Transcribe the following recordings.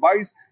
22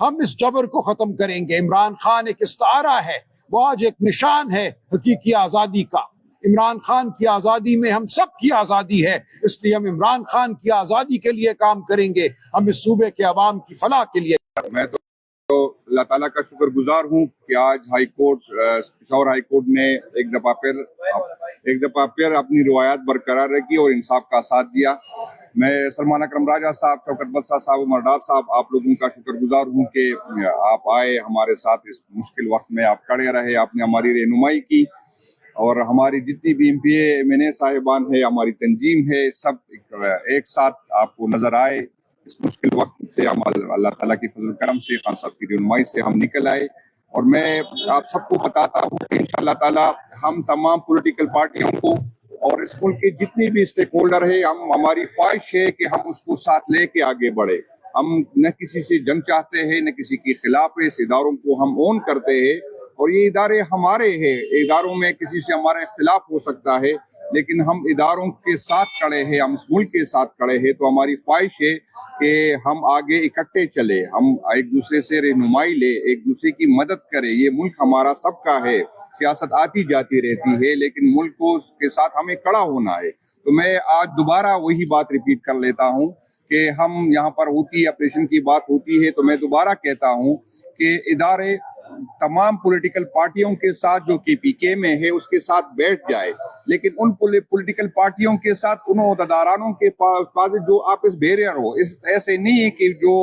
ہم اس جبر کو ختم کریں گے۔ عمران خان ایک استعارہ ہے، وہ آج ایک نشان ہے حقیقی آزادی کا۔ عمران خان کی آزادی میں ہم سب کی آزادی ہے، اس لیے ہم عمران خان کی آزادی کے لیے کام کریں گے، ہم اس صوبے کے عوام کی فلاح کے لیے۔ میں تو اللہ تعالیٰ کا شکر گزار ہوں کہ آج high court Peshawar high court نے ایک دفعہ پھر اپنی روایات برقرار رکھی اور انصاف کا ساتھ دیا۔ میں سلمان اکرم راجہ صاحب، شوکت بادشاہ صاحب، عمر ڈار صاحب، آپ لوگوں کا شکر گزار ہوں کہ آپ آئے ہمارے ساتھ اس مشکل وقت میں، آپ کھڑے رہے، آپ نے ہماری رہنمائی کی، اور ہماری جتنی بھی M P A M N A صاحبان ہے، ہماری تنظیم ہے، سب ایک ساتھ آپ کو نظر آئے اس مشکل وقت سے۔ ہم اللہ تعالیٰ کی فضل کرم سے، خان صاحب کی رہنمائی سے ہم نکل آئے، اور میں آپ سب کو بتاتا ہوں کہ انشاءاللہ تعالیٰ ہم تمام پولیٹیکل پارٹیوں کو اور اس ملک کے جتنے بھی اسٹیک ہولڈر ہیں، ہماری خواہش ہے کہ ہم اس کو ساتھ لے کے آگے بڑھے۔ ہم نہ کسی سے جنگ چاہتے ہیں، نہ کسی کے خلاف ہے، اس اداروں کو ہم اون کرتے ہیں، اور یہ ادارے ہمارے ہیں۔ اداروں میں کسی سے ہمارا اختلاف ہو سکتا ہے، لیکن ہم اداروں کے ساتھ کھڑے ہیں، ہم اس ملک کے ساتھ کھڑے ہیں، تو ہماری خواہش ہے کہ ہم آگے اکٹھے چلے، ہم ایک دوسرے سے رہنمائی لے، ایک دوسرے کی مدد کرے۔ یہ ملک ہمارا سب کا ہے، سیاست آتی جاتی رہتی ہے، لیکن ملک کو کے ساتھ ہمیں کھڑا ہونا ہے۔ تو میں آج دوبارہ وہی بات ریپیٹ کر لیتا ہوں کہ ہم یہاں پر ہوتی آپریشن کی بات ہوتی ہے، تو میں دوبارہ کہتا ہوں کہ ادارے تمام پولیٹیکل پارٹیوں کے ساتھ جو کے پی کے میں ہے اس کے ساتھ بیٹھ جائے، لیکن ان پولیٹیکل پارٹیوں کے ساتھ ان عہدیدارانوں کے پاس جو آپس بیریئر ہو، ایسے نہیں ہے کہ جو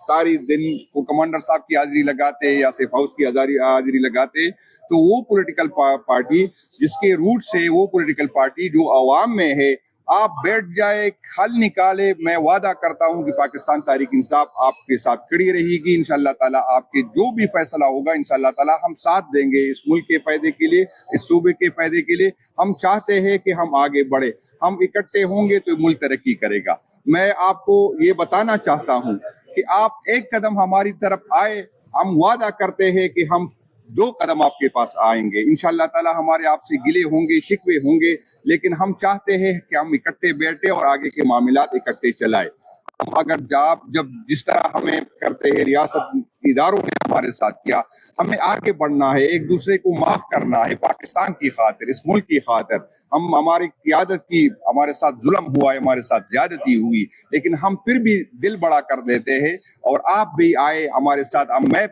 ساری دن وہ کمانڈر صاحب کی حاضری لگاتے یا سیف ہاؤس کی حاضری لگاتے، تو وہ پولیٹیکل پارٹی جس کے روٹ سے وہ پولیٹیکل پارٹی جو عوام میں ہے، آپ بیٹھ جائے، حل نکالے۔ میں وعدہ کرتا ہوں کہ پاکستان تحریک انصاف آپ کے ساتھ کھڑی رہے گی۔ انشاءاللہ تعالیٰ آپ کے جو بھی فیصلہ ہوگا، انشاءاللہ تعالیٰ ہم ساتھ دیں گے اس ملک کے فائدے کے لیے، اس صوبے کے فائدے کے لیے۔ ہم چاہتے ہیں کہ ہم آگے بڑھے، ہم اکٹھے ہوں گے تو ملک ترقی کرے گا۔ میں آپ کو یہ بتانا چاہتا ہوں کہ آپ ایک قدم ہماری طرف آئے، ہم وعدہ کرتے ہیں کہ ہم 2 قدم آپ کے پاس آئیں گے۔ انشاءاللہ تعالیٰ ہمارے آپ سے گلے ہوں گے، شکوے ہوں گے، لیکن ہم چاہتے ہیں کہ ہم اکٹھے بیٹھے اور آگے کے معاملات اکٹھے چلائے۔ ہم اگر جب جس طرح ہمیں کرتے ہیں، ریاست اداروں نے ہمارے ساتھ کیا، ہمیں آگے بڑھنا ہے، ایک دوسرے کو معاف کرنا ہے، پاکستان کی خاطر، اس ملک کی خاطر۔ ہماری قیادت کی ہمارے ساتھ ظلم ہوا ہے، ہمارے ساتھ زیادتی ہوئی، لیکن ہم پھر بھی دل بڑا کر دیتے ہیں، اور آپ بھی آئے ہمارے ساتھ۔ میں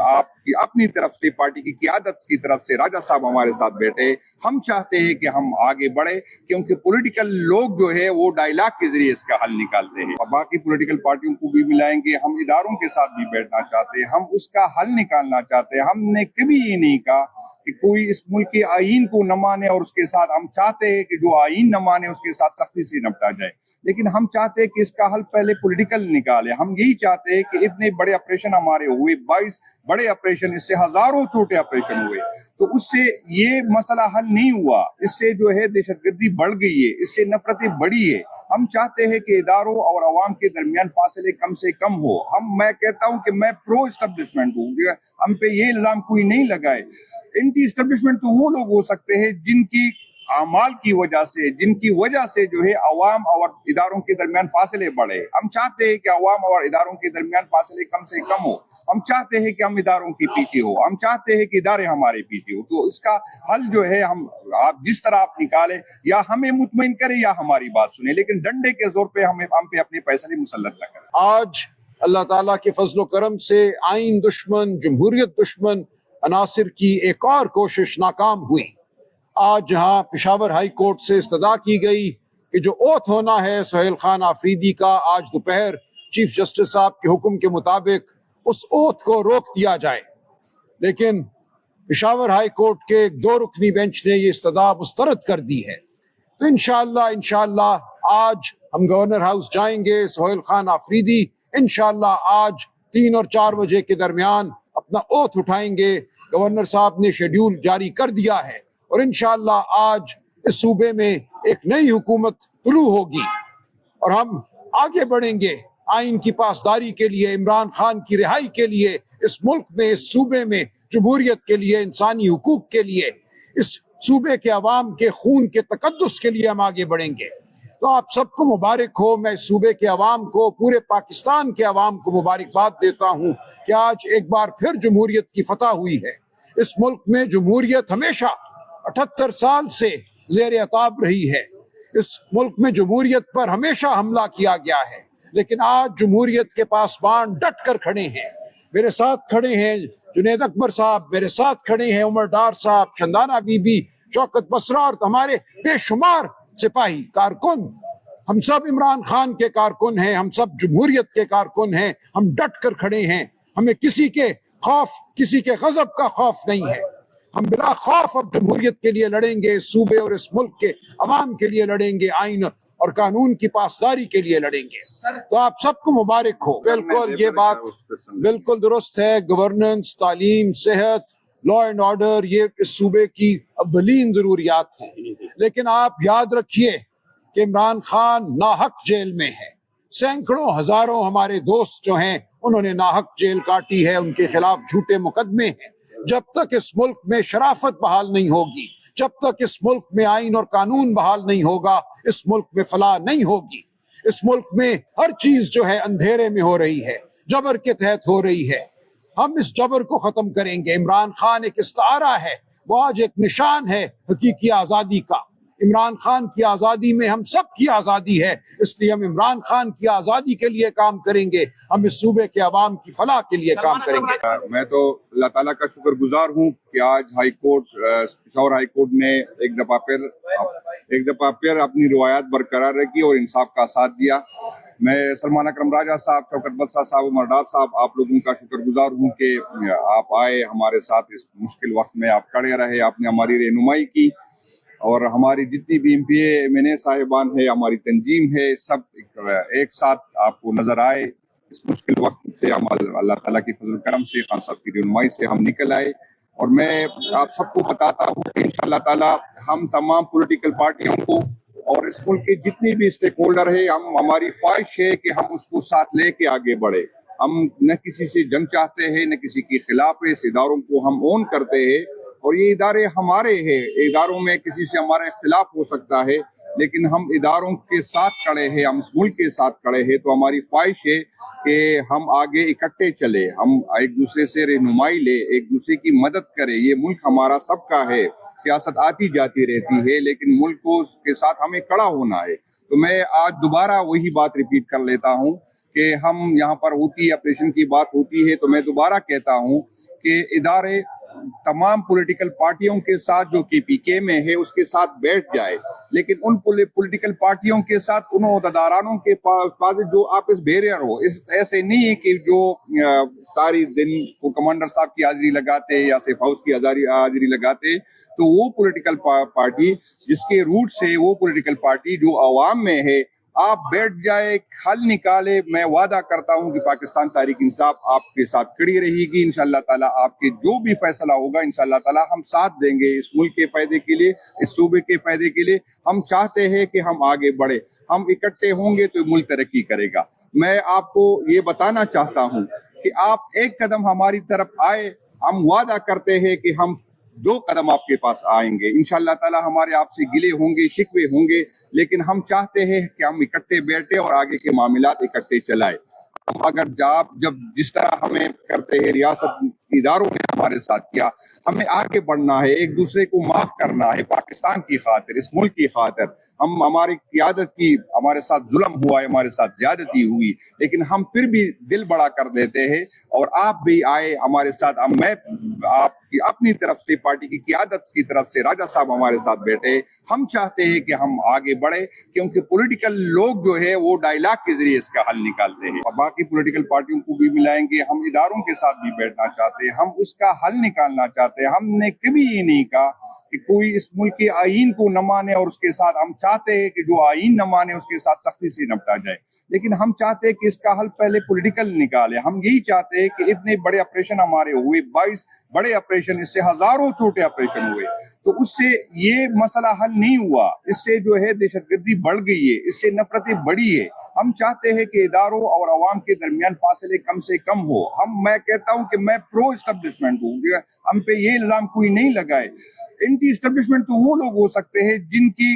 آپ کی اپنی طرف سے، پارٹی کی قیادت کی طرف سے، راجہ صاحب ہمارے ساتھ بیٹھے۔ ہم چاہتے ہیں کہ ہم آگے بڑھے، کیونکہ پولیٹیکل لوگ جو ہے وہ ڈائلاگ کے ذریعے اس کا حل نکالتے ہیں۔ باقی پولیٹیکل پارٹیوں کو بھی ملائیں گے، ہم اداروں کے ساتھ بھی بیٹھنا چاہتے ہیں، ہم اس کا حل نکالنا چاہتے ہیں۔ ہم نے کبھی یہ نہیں کہا کہ کوئی اس ملک کے آئین کو نہ مانے، اور اس کے ساتھ ہم چاہتے ہیں کہ جو آئین نہ مانے اس کے ساتھ سختی سے نپٹا جائے، لیکن ہم چاہتے ہیں کہ اس کا حل پہلے پولیٹیکل نکالے۔ ہم یہی چاہتے ہیں کہ اتنے بڑے آپریشن ہمارے ہوئے، 22 بڑے آپریشن، اس سے ہزاروں چھوٹے آپریشن ہوئے، تو اس سے یہ مسئلہ حل نہیں ہوا، اس سے جو ہے دہشت گردی بڑھ گئی ہے، اس سے نفرتیں بڑھی ہے۔ ہم چاہتے ہیں کہ اداروں اور عوام کے درمیان فاصلے کم سے کم ہو۔ میں کہتا ہوں کہ میں پرو اسٹیبلشمنٹ ہوں، ہم پہ یہ الزام کوئی نہیں لگائے۔ اینٹی اسٹیبلشمنٹ تو وہ لوگ ہو سکتے ہیں جن کی اعمال کی وجہ سے، جن کی وجہ سے جو ہے عوام اور اداروں کے درمیان فاصلے بڑھے۔ ہم چاہتے ہیں کہ عوام اور اداروں کے درمیان فاصلے کم سے کم ہو، ہم چاہتے ہیں کہ ہم اداروں کے پیچھے ہو، ہم چاہتے ہیں کہ ادارے ہمارے پیچھے ہو۔ تو اس کا حل جو ہے آپ جس طرح آپ نکالے، یا ہمیں مطمئن کرے یا ہماری بات سنیں، لیکن ڈنڈے کے زور پہ ہم پہ اپنے فیصلے مسلط نہ کریں۔ آج اللہ تعالیٰ کے فضل و کرم سے آئین دشمن، جمہوریت دشمن عناصر کی ایک اور کوشش ناکام ہوئی۔ آج جہاں پشاور ہائی کورٹ سے استدعا کی گئی کہ جو اوتھ ہونا ہے سہیل خان آفریدی کا، آج دوپہر چیف جسٹس صاحب کے حکم کے مطابق اس اوتھ کو روک دیا جائے، لیکن پشاور ہائی کورٹ کے 2 رکنی بینچ نے یہ استدعا مسترد کر دی ہے۔ تو انشاءاللہ آج ہم گورنر ہاؤس جائیں گے، سہیل خان آفریدی انشاءاللہ آج 3 اور 4 بجے کے درمیان اپنا اوتھ اٹھائیں گے۔ گورنر صاحب نے شیڈیول جاری کر دیا ہے، اور انشاءاللہ آج اس صوبے میں ایک نئی حکومت طلوع ہوگی، اور ہم آگے بڑھیں گے آئین کی پاسداری کے لیے، عمران خان کی رہائی کے لیے، اس ملک میں، اس صوبے میں جمہوریت کے لیے، انسانی حقوق کے لیے، اس صوبے کے عوام کے خون کے تقدس کے لیے ہم آگے بڑھیں گے۔ تو آپ سب کو مبارک ہو. میں صوبے کے عوام کو, پورے پاکستان کے عوام کو مبارکباد دیتا ہوں کہ آج ایک بار پھر جمہوریت کی فتح ہوئی ہے. اس ملک میں جمہوریت ہمیشہ 78 سال سے زیر عتاب رہی ہے. اس ملک میں جمہوریت پر ہمیشہ حملہ کیا گیا ہے, لیکن آج جمہوریت کے پاسبان ڈٹ کر کھڑے ہیں. میرے ساتھ کھڑے ہیں جنید اکبر صاحب, میرے ساتھ کھڑے ہیں عمر ڈار صاحب, شندانہ بی بی, شوکت بسرا اور ہمارے بے شمار سپاہی کارکن. ہم سب عمران خان کے کارکن ہیں, ہم سب جمہوریت کے کارکن ہیں. ہم ڈٹ کر کھڑے ہیں, ہمیں کسی کے خوف, کسی کے غضب کا خوف نہیں ہے. ہم بلا خوف اب جمہوریت کے لیے لڑیں گے, صوبے اور اس ملک کے عوام کے لیے لڑیں گے, آئین اور قانون کی پاسداری کے لیے لڑیں گے. تو آپ سب کو مبارک ہو. بالکل یہ بات بالکل درست ہے. گورننس, تعلیم, صحت, لا اینڈ آرڈر, یہ اس صوبے کی اولین ضروریات ہیں. لیکن آپ یاد رکھیے کہ عمران خان ناحق جیل میں ہے. سینکڑوں ہزاروں ہمارے دوست جو ہیں انہوں نے ناحق جیل کاٹی ہے, ان کے خلاف جھوٹے مقدمے ہیں. جب تک اس ملک میں شرافت بحال نہیں ہوگی, جب تک اس ملک میں آئین اور قانون بحال نہیں ہوگا, اس ملک میں فلاح نہیں ہوگی. اس ملک میں ہر چیز جو ہے اندھیرے میں ہو رہی ہے, جبر کے تحت ہو رہی ہے. ہم اس جبر کو ختم کریں گے. عمران خان ایک استعارہ ہے, وہ آج ایک نشان ہے حقیقی آزادی کا. عمران خان کی آزادی میں ہم سب کی آزادی ہے, اس لیے ہم عمران خان کی آزادی کے لیے کام کریں گے, ہم اس صوبے کے عوام کی فلاح کے لیے کام کریں گے. میں تو اللہ تعالیٰ کا شکر گزار ہوں کہ آج high court, Peshawar high court نے ایک دفعہ پھر اپنی روایات برقرار رکھی اور انصاف کا ساتھ دیا. میں سلمان اکرم راجہ صاحب, شوکت بسرا صاحب, عمر ڈار صاحب, آپ لوگوں کا شکر گزار ہوں کہ آپ آئے ہمارے ساتھ اس مشکل وقت میں, آپ کھڑے رہے, آپ نے ہماری رہنمائی کی, اور ہماری جتنی بھی M P A M N A صاحبان ہے, ہماری تنظیم ہے, سب ایک ساتھ آپ کو نظر آئے. اس مشکل وقت سے ہم اللہ تعالیٰ کی فضل کرم سے, خان صاحب کی رہنمائی سے ہم نکل آئے. اور میں آپ سب کو بتاتا ہوں کہ انشاءاللہ تعالیٰ ہم تمام پولیٹیکل پارٹیوں کو اور اس ملک کے جتنے بھی اسٹیک ہولڈر ہیں, ہماری خواہش ہے کہ ہم اس کو ساتھ لے کے آگے بڑھے. ہم نہ کسی سے جنگ چاہتے ہیں, نہ کسی کے خلاف ہے. اس اداروں کو ہم اون کرتے ہیں اور یہ ادارے ہمارے ہیں. اداروں میں کسی سے ہمارا اختلاف ہو سکتا ہے, لیکن ہم اداروں کے ساتھ کھڑے ہیں, ہم اس ملک کے ساتھ کھڑے ہیں. تو ہماری خواہش ہے کہ ہم آگے اکٹھے چلے, ہم ایک دوسرے سے رہنمائی لے, ایک دوسرے کی مدد کرے. یہ ملک ہمارا سب کا ہے. سیاست آتی جاتی رہتی ہے, لیکن ملک کو کے ساتھ ہمیں کھڑا ہونا ہے. تو میں آج دوبارہ وہی بات ریپیٹ کر لیتا ہوں کہ ہم یہاں پر ہوتی آپریشن کی بات ہوتی ہے, تو میں دوبارہ کہتا ہوں کہ ادارے تمام پولیٹیکل پارٹیوں کے ساتھ, جو کے پی کے میں ہے اس کے ساتھ بیٹھ جائے, لیکن ان پولیٹیکل پارٹیوں کے ساتھ ان عہدیدارانوں کے پاس جو آپس بیریئر ہو. ایسے نہیں ہے کہ جو ساری دن کو کمانڈر صاحب کی حاضری لگاتے یا سیف ہاؤس کی حاضری لگاتے, تو وہ پولیٹیکل پارٹی جس کے روٹ سے, وہ پولیٹیکل پارٹی جو عوام میں ہے, آپ بیٹھ جائے, حل نکالے. میں وعدہ کرتا ہوں کہ پاکستان تحریک انصاف آپ کے ساتھ کھڑی رہے گی. انشاءاللہ تعالیٰ آپ کے جو بھی فیصلہ ہوگا انشاءاللہ تعالیٰ ہم ساتھ دیں گے, اس ملک کے فائدے کے لیے, اس صوبے کے فائدے کے لیے. ہم چاہتے ہیں کہ ہم آگے بڑھے, ہم اکٹھے ہوں گے تو ملک ترقی کرے گا. میں آپ کو یہ بتانا چاہتا ہوں کہ آپ ایک قدم ہماری طرف آئے, ہم وعدہ کرتے ہیں کہ ہم 2 قدم آپ کے پاس آئیں گے. انشاءاللہ تعالیٰ ہمارے آپ سے گلے ہوں گے, شکوے ہوں گے, لیکن ہم چاہتے ہیں کہ ہم اکٹھے بیٹھے اور آگے کے معاملات اکٹھے چلائے. ہم اگر جب جس طرح ہمیں کرتے ہیں, ریاست اداروں نے ہمارے ساتھ کیا, ہمیں آگے بڑھنا ہے, ایک دوسرے کو معاف کرنا ہے پاکستان کی خاطر, اس ملک کی خاطر. ہماری قیادت کی ہمارے ساتھ ظلم ہوا ہے, ہمارے ساتھ زیادتی ہوئی, لیکن ہم پھر بھی دل بڑا کر دیتے ہیں. اور آپ بھی آئے ہمارے ساتھ. میں آپ کی اپنی طرف سے, پارٹی کی قیادت کی طرف سے, راجہ صاحب ہمارے ساتھ بیٹھے. ہم چاہتے ہیں کہ ہم آگے بڑھے, کیونکہ پولیٹیکل لوگ جو ہے وہ ڈائلاگ کے ذریعے اس کا حل نکالتے ہیں. اور باقی پولیٹیکل پارٹیوں کو بھی ملائیں گے. ہم اداروں کے ساتھ بھی بیٹھنا چاہتے ہیں, ہم اس کا حل نکالنا چاہتے ہیں. ہم نے کبھی یہ نہیں کہا کہ کوئی اس ملک کے آئین کو نہ مانے اور اس کے ساتھ, ہم چاہتے ہیں کہ جو آئین نہ مانے اس کے ساتھ سختی سے نپٹا جائے, لیکن ہم چاہتے ہیں کہ اس کا حل پہلے پولیٹیکل نکالے. ہم یہی چاہتے ہیں کہ اتنے بڑے آپریشن ہمارے ہوئے, 22 بڑے آپریشن, اس سے ہزاروں چھوٹے آپریشن ہوئے, تو اس سے یہ مسئلہ حل نہیں ہوا. اس سے جو ہے دہشت گردی بڑھ گئی ہے, اس سے نفرتیں بڑھی ہے. ہم چاہتے ہیں کہ اداروں اور عوام کے درمیان فاصلے کم سے کم ہو. میں کہتا ہوں کہ میں پرو اسٹیبلشمنٹ ہوں, ہم پہ یہ الزام کوئی نہیں لگائے. اینٹی اسٹیبلشمنٹ تو وہ لوگ ہو سکتے ہیں جن کی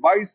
22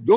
2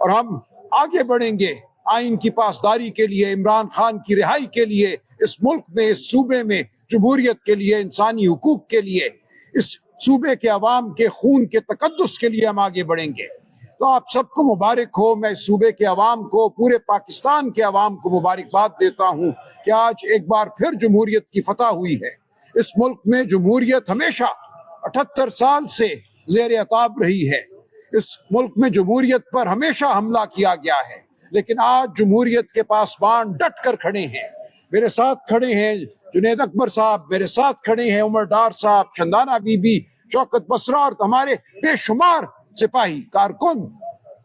اور ہم آگے بڑھیں گے آئین کی پاسداری کے لیے، عمران خان کی رہائی کے لیے، اس ملک میں، اس صوبے میں جمہوریت کے لیے، انسانی حقوق کے لیے، اس صوبے کے عوام کے خون کے تقدس کے لیے ہم آگے بڑھیں گے۔ تو آپ سب کو مبارک ہو، میں اس صوبے کے عوام کو، پورے پاکستان کے عوام کو مبارکباد دیتا ہوں کہ آج ایک بار پھر جمہوریت کی فتح ہوئی ہے۔ اس ملک میں جمہوریت ہمیشہ 78 سال سے زیر عتاب رہی ہے۔ اس ملک میں جمہوریت پر ہمیشہ حملہ کیا گیا ہے، لیکن آج جمہوریت کے پاسبان ڈٹ کر کھڑے ہیں۔ میرے ساتھ کھڑے ہیں جنید اکبر صاحب، میرے ساتھ کھڑے ہیں عمر ڈار صاحب، شندانہ بی بی، شوکت بسرا اور ہمارے بے شمار سپاہی کارکن۔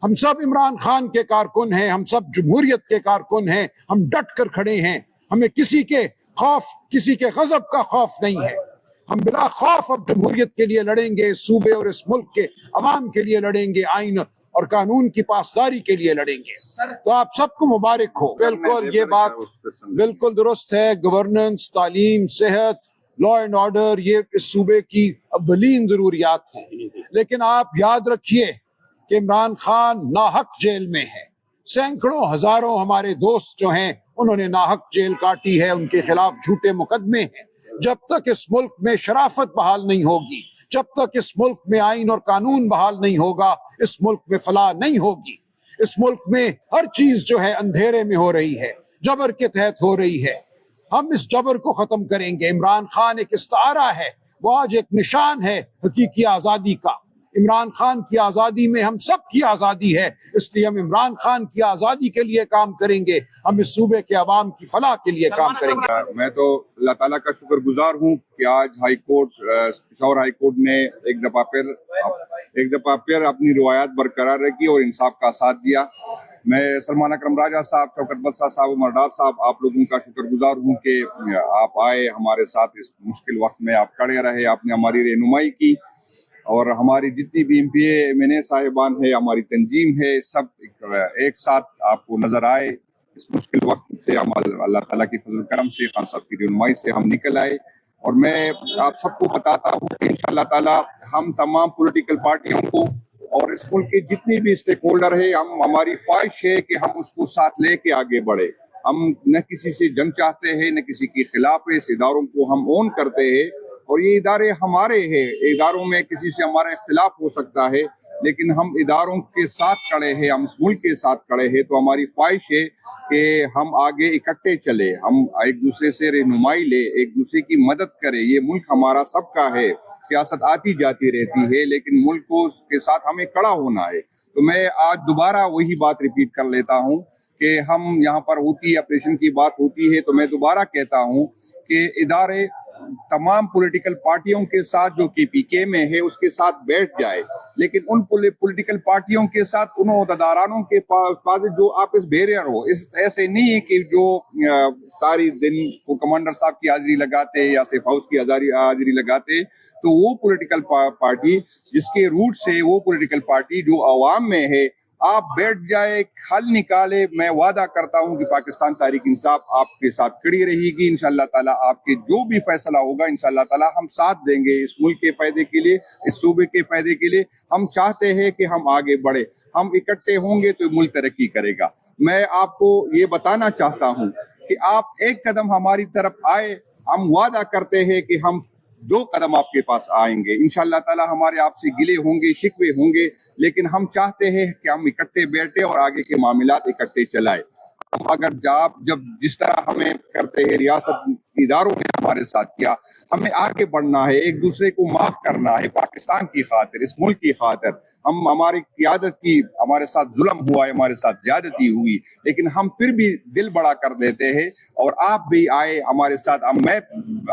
ہم سب عمران خان کے کارکن ہیں، ہم سب جمہوریت کے کارکن ہیں، ہم ڈٹ کر کھڑے ہیں۔ ہمیں کسی کے خوف، کسی کے غضب کا خوف نہیں ہے۔ ہم بلا خوف اب جمہوریت کے لیے لڑیں گے، اس صوبے اور اس ملک کے عوام کے لیے لڑیں گے، آئین اور قانون کی پاسداری کے لیے لڑیں گے۔ تو آپ سب کو مبارک ہو۔ بالکل یہ بات بالکل درست ہے، گورننس، تعلیم، صحت، لا اینڈ آرڈر، یہ اس صوبے کی اولین ضروریات ہیں۔ لیکن آپ یاد رکھیے کہ عمران خان ناحق جیل میں ہے۔ سینکڑوں ہزاروں ہمارے دوست جو ہیں انہوں نے ناحق جیل کاٹی ہے، ان کے خلاف جھوٹے مقدمے ہیں۔ جب تک اس ملک میں شرافت بحال نہیں ہوگی، جب تک اس ملک میں آئین اور قانون بحال نہیں ہوگا، اس ملک میں فلاح نہیں ہوگی۔ اس ملک میں ہر چیز جو ہے اندھیرے میں ہو رہی ہے، جبر کے تحت ہو رہی ہے۔ ہم اس جبر کو ختم کریں گے۔ عمران خان ایک استعارہ ہے، وہ آج ایک نشان ہے حقیقی آزادی کا۔ عمران خان کی آزادی میں ہم سب کی آزادی ہے، اس لیے ہم عمران خان کی آزادی کے لیے کام کریں گے، ہم اس صوبے کے عوام کی فلاح کے لیے کام کریں گے۔ میں تو اللہ تعالیٰ کا شکر گزار ہوں کہ آج high court, Peshawar high court نے ایک دفعہ پھر اپنی روایات برقرار رکھی اور انصاف کا ساتھ دیا۔ میں سلمان اکرم راجہ صاحب، شوکت بسرا صاحب، عمر ڈار صاحب، آپ لوگوں کا شکر گزار ہوں کہ آپ آئے ہمارے ساتھ، اس مشکل وقت میں آپ کھڑے رہے، آپ نے ہماری رہنمائی کی، اور ہماری جتنی بھی M P A M N A صاحبان ہے، ہماری تنظیم ہے، سب ایک ساتھ آپ کو نظر آئے۔ اس مشکل وقت سے ہم اللہ تعالیٰ کی فضل کرم سے، خان صاحب کی رہنمائی سے ہم نکل آئے۔ اور میں آپ سب کو بتاتا ہوں کہ انشاءاللہ تعالیٰ ہم تمام پولیٹیکل پارٹیوں کو اور اس ملک کے جتنے بھی اسٹیک ہولڈر ہے، ہماری خواہش ہے کہ ہم اس کو ساتھ لے کے آگے بڑھے۔ ہم نہ کسی سے جنگ چاہتے ہیں، نہ کسی کے خلاف ہے، اس اداروں کو ہم اون کرتے ہیں، اور یہ ادارے ہمارے ہیں۔ اداروں میں کسی سے ہمارا اختلاف ہو سکتا ہے، لیکن ہم اداروں کے ساتھ کھڑے ہیں، ہم اس ملک کے ساتھ کھڑے ہیں۔ تو ہماری خواہش ہے کہ ہم آگے اکٹھے چلے، ہم ایک دوسرے سے رہنمائی لے، ایک دوسرے کی مدد کرے۔ یہ ملک ہمارا سب کا ہے، سیاست آتی جاتی رہتی ہے، لیکن ملک کو کے ساتھ ہمیں کھڑا ہونا ہے۔ تو میں آج دوبارہ وہی بات ریپیٹ کر لیتا ہوں کہ ہم یہاں پر ہوتی آپریشن کی بات ہوتی ہے، تو میں دوبارہ کہتا ہوں کہ ادارے تمام پولیٹیکل پارٹیوں کے ساتھ، جو کے پی کے میں ہے، اس کے ساتھ بیٹھ جائے، لیکن ان پولیٹیکل پارٹیوں کے ساتھ ان عہدیدارانوں کے پاس جو آپس بیریئر ہو، ایسے نہیں ہے کہ جو ساری دن وہ کمانڈر صاحب کی حاضری لگاتے یا سیف ہاؤس کی حاضری لگاتے، تو وہ پولیٹیکل پارٹی جس کے روٹ سے، وہ پولیٹیکل پارٹی جو عوام میں ہے، آپ بیٹھ جائے، حل نکالے۔ میں وعدہ کرتا ہوں کہ پاکستان تحریک انصاف آپ کے ساتھ کھڑی رہے گی۔ انشاءاللہ تعالیٰ آپ کے جو بھی فیصلہ ہوگا، انشاءاللہ تعالیٰ ہم ساتھ دیں گے، اس ملک کے فائدے کے لیے، اس صوبے کے فائدے کے لیے۔ ہم چاہتے ہیں کہ ہم آگے بڑھے، ہم اکٹھے ہوں گے تو ملک ترقی کرے گا۔ میں آپ کو یہ بتانا چاہتا ہوں کہ آپ ایک قدم ہماری طرف آئے، ہم وعدہ کرتے ہیں کہ ہم 2 قدم آپ کے پاس آئیں گے۔ انشاءاللہ تعالیٰ ہمارے آپ سے گلے ہوں گے، شکوے ہوں گے، لیکن ہم چاہتے ہیں کہ ہم اکٹھے بیٹھے اور آگے کے معاملات اکٹھے چلائے۔ ہم اگر جب جس طرح ہمیں کرتے ہیں، ریاست اداروں نے ہمارے ساتھ کیا، ہمیں آگے بڑھنا ہے، ایک دوسرے کو معاف کرنا ہے، پاکستان کی خاطر، اس ملک کی خاطر۔ ہماری قیادت کی ہمارے ساتھ ظلم ہوا ہے، ہمارے ساتھ زیادتی ہوئی، لیکن ہم پھر بھی دل بڑا کر دیتے ہیں، اور آپ بھی آئے ہمارے ساتھ۔ میں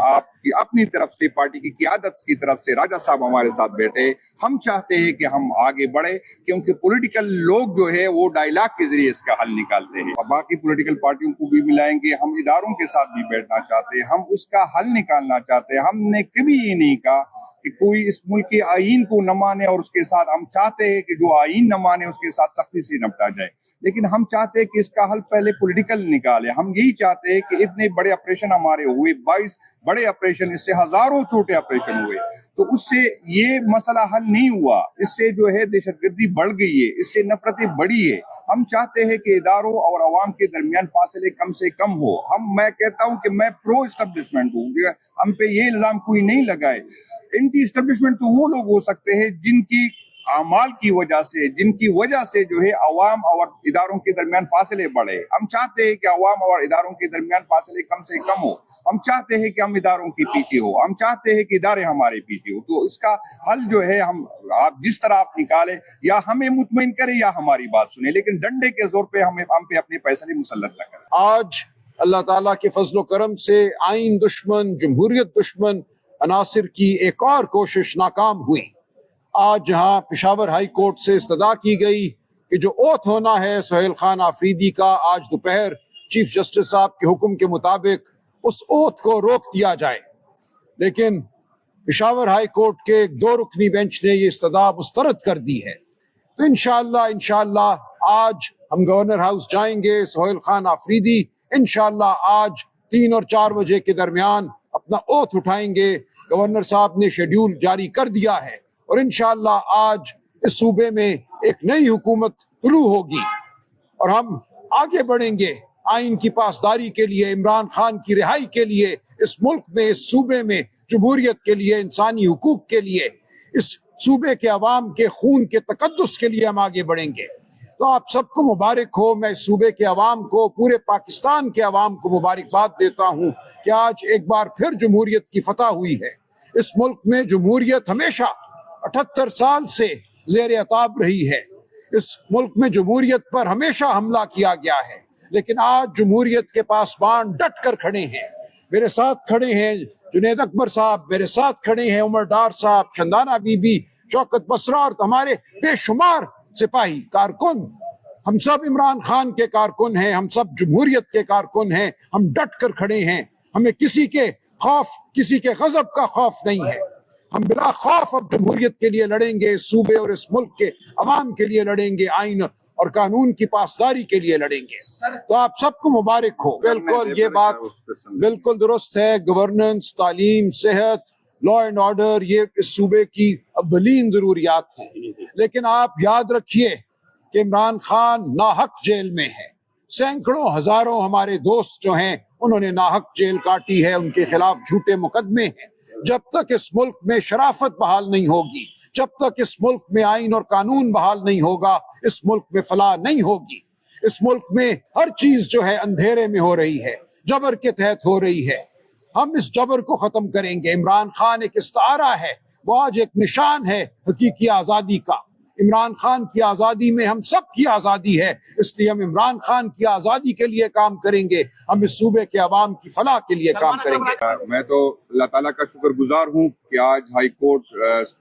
آپ کی اپنی طرف سے، پارٹی کی قیادت کی طرف سے، راجہ صاحب ہمارے ساتھ بیٹھے۔ ہم چاہتے ہیں کہ ہم آگے بڑھے، کیونکہ پولیٹیکل لوگ جو ہے وہ ڈائلاگ کے ذریعے اس کا حل نکالتے ہیں۔ باقی پولیٹیکل پارٹیوں کو بھی ملائیں گے، ہم اداروں کے ساتھ بھی بیٹھنا چاہتے ہیں، ہم اس کا حل نکالنا چاہتے ہیں۔ ہم نے کبھی یہ نہیں کہا کہ کوئی اس ملک کے آئین کو نہ مانے، اور اس کے ساتھ ہم چاہتے ہیں کہ جو آئین نہ مانے اس کے ساتھ سختی سے نپٹا جائے، لیکن ہم چاہتے ہیں کہ اس کا حل پہلے پولیٹیکل نکالے۔ ہم یہی چاہتے ہیں کہ اتنے بڑے آپریشن ہمارے ہوئے، 22 بڑے آپریشن، اس سے ہزاروں چھوٹے آپریشن ہوئے، تو تو اس سے یہ مسئلہ حل نہیں ہوا، اس سے جو ہے دہشت گردی بڑھ گئی ہے، اس سے نفرتیں بڑھی ہے۔ ہم چاہتے ہیں کہ اداروں اور عوام کے درمیان فاصلے کم سے کم ہو۔ میں کہتا ہوں کہ میں پرو اسٹیبلشمنٹ ہوں، ہم پہ یہ الزام کوئی نہیں لگائے۔ اینٹی اسٹیبلشمنٹ تو وہ لوگ ہو سکتے ہیں جن کی اعمال کی وجہ سے جو ہے عوام اور اداروں کے درمیان فاصلے بڑھے۔ ہم چاہتے ہیں کہ عوام اور اداروں کے درمیان فاصلے کم سے کم ہو، ہم چاہتے ہیں کہ ہم اداروں کے پیچھے ہو، ہم چاہتے ہیں کہ ادارے ہمارے پیچھے ہو۔ تو اس کا حل جو ہے آپ جس طرح آپ نکالے، یا ہمیں مطمئن کرے یا ہماری بات سنیں، لیکن ڈنڈے کے زور پہ ہم پہ اپنے فیصلے مسلط نہ کریں۔ آج اللہ تعالیٰ کے فضل و کرم سے آئین دشمن، جمہوریت دشمن عناصر کی ایک اور کوشش ناکام ہوئی۔ آج جہاں پشاور ہائی کورٹ سے استدعا کی گئی کہ جو اوتھ ہونا ہے سہیل خان آفریدی کا، آج دوپہر چیف جسٹس صاحب کے حکم کے مطابق اس اوتھ کو روک دیا جائے، لیکن پشاور ہائی کورٹ کے ایک 2 رکنی بینچ نے یہ استدعا مسترد کر دی ہے۔ تو انشاءاللہ آج ہم گورنر ہاؤس جائیں گے، سہیل خان آفریدی انشاءاللہ آج 3 اور 4 بجے کے درمیان اپنا اوتھ اٹھائیں گے۔ گورنر صاحب نے شیڈیول جاری کر دیا ہے اور انشاءاللہ آج اس صوبے میں ایک نئی حکومت طلوع ہوگی اور ہم آگے بڑھیں گے آئین کی پاسداری کے لیے، عمران خان کی رہائی کے لیے، اس ملک میں، اس صوبے میں جمہوریت کے لیے، انسانی حقوق کے لیے، اس صوبے کے عوام کے خون کے تقدس کے لیے ہم آگے بڑھیں گے۔ تو آپ سب کو مبارک ہو، میں اس صوبے کے عوام کو، پورے پاکستان کے عوام کو مبارکباد دیتا ہوں کہ آج ایک بار پھر جمہوریت کی فتح ہوئی ہے۔ اس ملک میں جمہوریت ہمیشہ 78 سال سے زیر عتاب رہی ہے۔ اس ملک میں جمہوریت پر ہمیشہ حملہ کیا گیا ہے، لیکن آج جمہوریت کے پاسبان ڈٹ کر کھڑے ہیں۔ میرے ساتھ کھڑے ہیں جنید اکبر صاحب، میرے ساتھ کھڑے ہیں عمر ڈار صاحب، شندانہ بی بی، شوکت بسرا اور ہمارے بے شمار سپاہی کارکن۔ ہم سب عمران خان کے کارکن ہیں، ہم سب جمہوریت کے کارکن ہیں، ہم ڈٹ کر کھڑے ہیں۔ ہمیں کسی کے خوف، کسی کے غضب کا خوف نہیں ہے۔ ہم بلا خوف اب جمہوریت کے لیے لڑیں گے، اس صوبے اور اس ملک کے عوام کے لیے لڑیں گے، آئین اور قانون کی پاسداری کے لیے لڑیں گے۔ تو آپ سب کو مبارک ہو۔ بالکل یہ بات بالکل درست ہے، گورننس، تعلیم، صحت، لا اینڈ آرڈر یہ اس صوبے کی اولین ضروریات ہیں، لیکن آپ یاد رکھیے کہ عمران خان ناحق جیل میں ہے۔ سینکڑوں ہزاروں ہمارے دوست جو ہیں انہوں نے ناحق جیل کاٹی ہے، ان کے خلاف جھوٹے مقدمے ہیں۔ جب تک اس ملک میں شرافت بحال نہیں ہوگی، جب تک اس ملک میں آئین اور قانون بحال نہیں ہوگا، اس ملک میں فلاح نہیں ہوگی۔ اس ملک میں ہر چیز جو ہے اندھیرے میں ہو رہی ہے، جبر کے تحت ہو رہی ہے۔ ہم اس جبر کو ختم کریں گے۔ عمران خان ایک استعارہ ہے، وہ آج ایک نشان ہے حقیقی آزادی کا۔ عمران خان کی آزادی میں ہم سب کی آزادی ہے، اس لیے ہم عمران خان کی آزادی کے لیے کام کریں گے، ہم اس صوبے کے عوام کی فلاح کے لیے کام کریں گے۔ میں تو اللہ تعالیٰ کا شکر گزار ہوں کہ آج high court,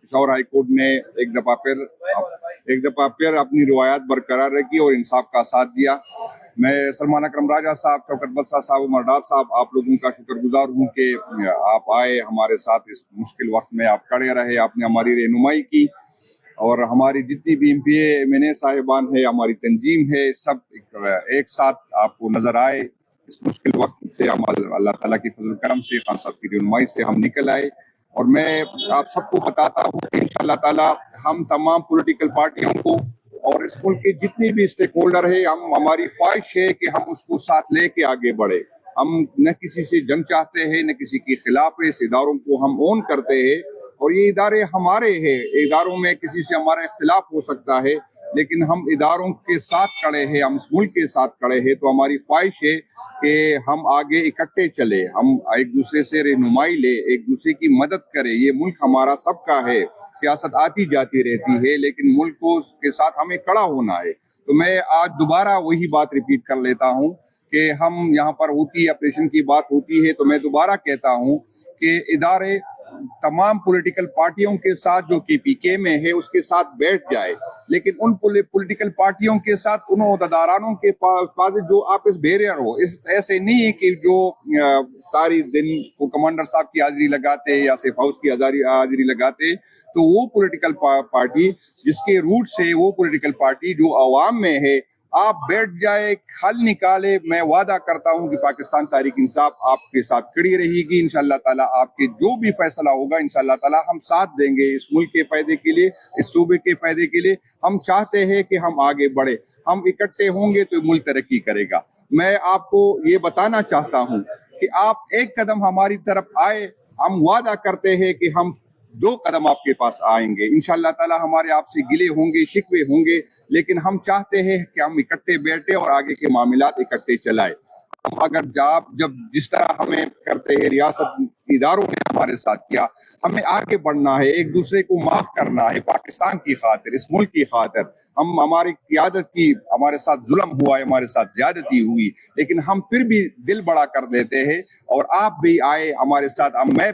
Peshawar high court نے ایک دفعہ پھر اپنی روایات برقرار رکھی اور انصاف کا ساتھ دیا۔ میں سلمان اکرم راجہ صاحب، شوکت بسرا صاحب، عمر ڈار صاحب، آپ لوگوں کا شکر گزار ہوں کہ آپ آئے ہمارے ساتھ اس مشکل وقت میں، آپ کھڑے رہے، آپ نے ہماری رہنمائی کی، اور ہماری جتنی بھی M P A M N A صاحبان ہے، ہماری تنظیم ہے، سب ایک ساتھ آپ کو نظر آئے اس مشکل وقت سے۔ ہم اللہ تعالیٰ کی فضل کرم سے، خان صاحب کی رہنمائی سے ہم نکل آئے، اور میں آپ سب کو بتاتا ہوں کہ انشاءاللہ تعالیٰ ہم تمام پولیٹیکل پارٹیوں کو اور اس ملک کے جتنے بھی اسٹیک ہولڈر ہیں، ہماری خواہش ہے کہ ہم اس کو ساتھ لے کے آگے بڑھے۔ ہم نہ کسی سے جنگ چاہتے ہیں، نہ کسی کے خلاف ہے، اس اداروں کو ہم اون کرتے ہیں، اور یہ ادارے ہمارے ہیں۔ اداروں میں کسی سے ہمارا اختلاف ہو سکتا ہے، لیکن ہم اداروں کے ساتھ کھڑے ہیں، ہم اس ملک کے ساتھ کھڑے ہیں۔ تو ہماری خواہش ہے کہ ہم آگے اکٹھے چلے، ہم ایک دوسرے سے رہنمائی لے، ایک دوسرے کی مدد کریں۔ یہ ملک ہمارا سب کا ہے، سیاست آتی جاتی رہتی ہے، لیکن ملک کے ساتھ ہمیں کھڑا ہونا ہے۔ تو میں آج دوبارہ وہی بات ریپیٹ کر لیتا ہوں کہ ہم یہاں پر ہوتی آپریشن کی بات ہوتی ہے، تو میں دوبارہ کہتا ہوں کہ ادارے تمام پولیٹیکل پارٹیوں کے ساتھ، جو کے پی کے میں ہے، اس کے ساتھ بیٹھ جائے، لیکن ان پولیٹیکل پارٹیوں کے ساتھ ان عہدیدارانوں کے پاس جو آپس بیریئر ہو، ایسے نہیں ہے کہ جو ساری دن وہ کمانڈر صاحب کی حاضری لگاتے یا سیف ہاؤس کی حاضری لگاتے، تو وہ پولیٹیکل پارٹی جس کے روٹ سے، وہ پولیٹیکل پارٹی جو عوام میں ہے، آپ بیٹھ جائے, حل نکالے. میں وعدہ کرتا ہوں کہ پاکستان تحریک انصاف آپ کے ساتھ کھڑی رہے گی. انشاءاللہ تعالیٰ آپ کے جو بھی فیصلہ ہوگا انشاءاللہ تعالیٰ ہم ساتھ دیں گے اس ملک کے فائدے کے لیے, اس صوبے کے فائدے کے لیے. ہم چاہتے ہیں کہ ہم آگے بڑھے, ہم اکٹھے ہوں گے تو ملک ترقی کرے گا. میں آپ کو یہ بتانا چاہتا ہوں کہ آپ ایک قدم ہماری طرف آئے, ہم وعدہ کرتے ہیں کہ ہم 2 قدم آپ کے پاس آئیں گے. انشاءاللہ تعالیٰ ہمارے آپ سے گلے ہوں گے, شکوے ہوں گے, لیکن ہم چاہتے ہیں کہ ہم اکٹھے بیٹھے اور آگے کے معاملات اکٹھے چلائے. ہم اگر جب جس طرح ہمیں کرتے ہیں, ریاست اداروں نے ہمارے ساتھ کیا, ہمیں آگے بڑھنا ہے, ایک دوسرے کو معاف کرنا ہے پاکستان کی خاطر, اس ملک کی خاطر. ہماری قیادت کی ہمارے ساتھ ظلم ہوا ہے, ہمارے ساتھ زیادتی ہوئی, لیکن ہم پھر بھی دل بڑا کر دیتے ہیں. اور آپ بھی آئے ہمارے ساتھ. میں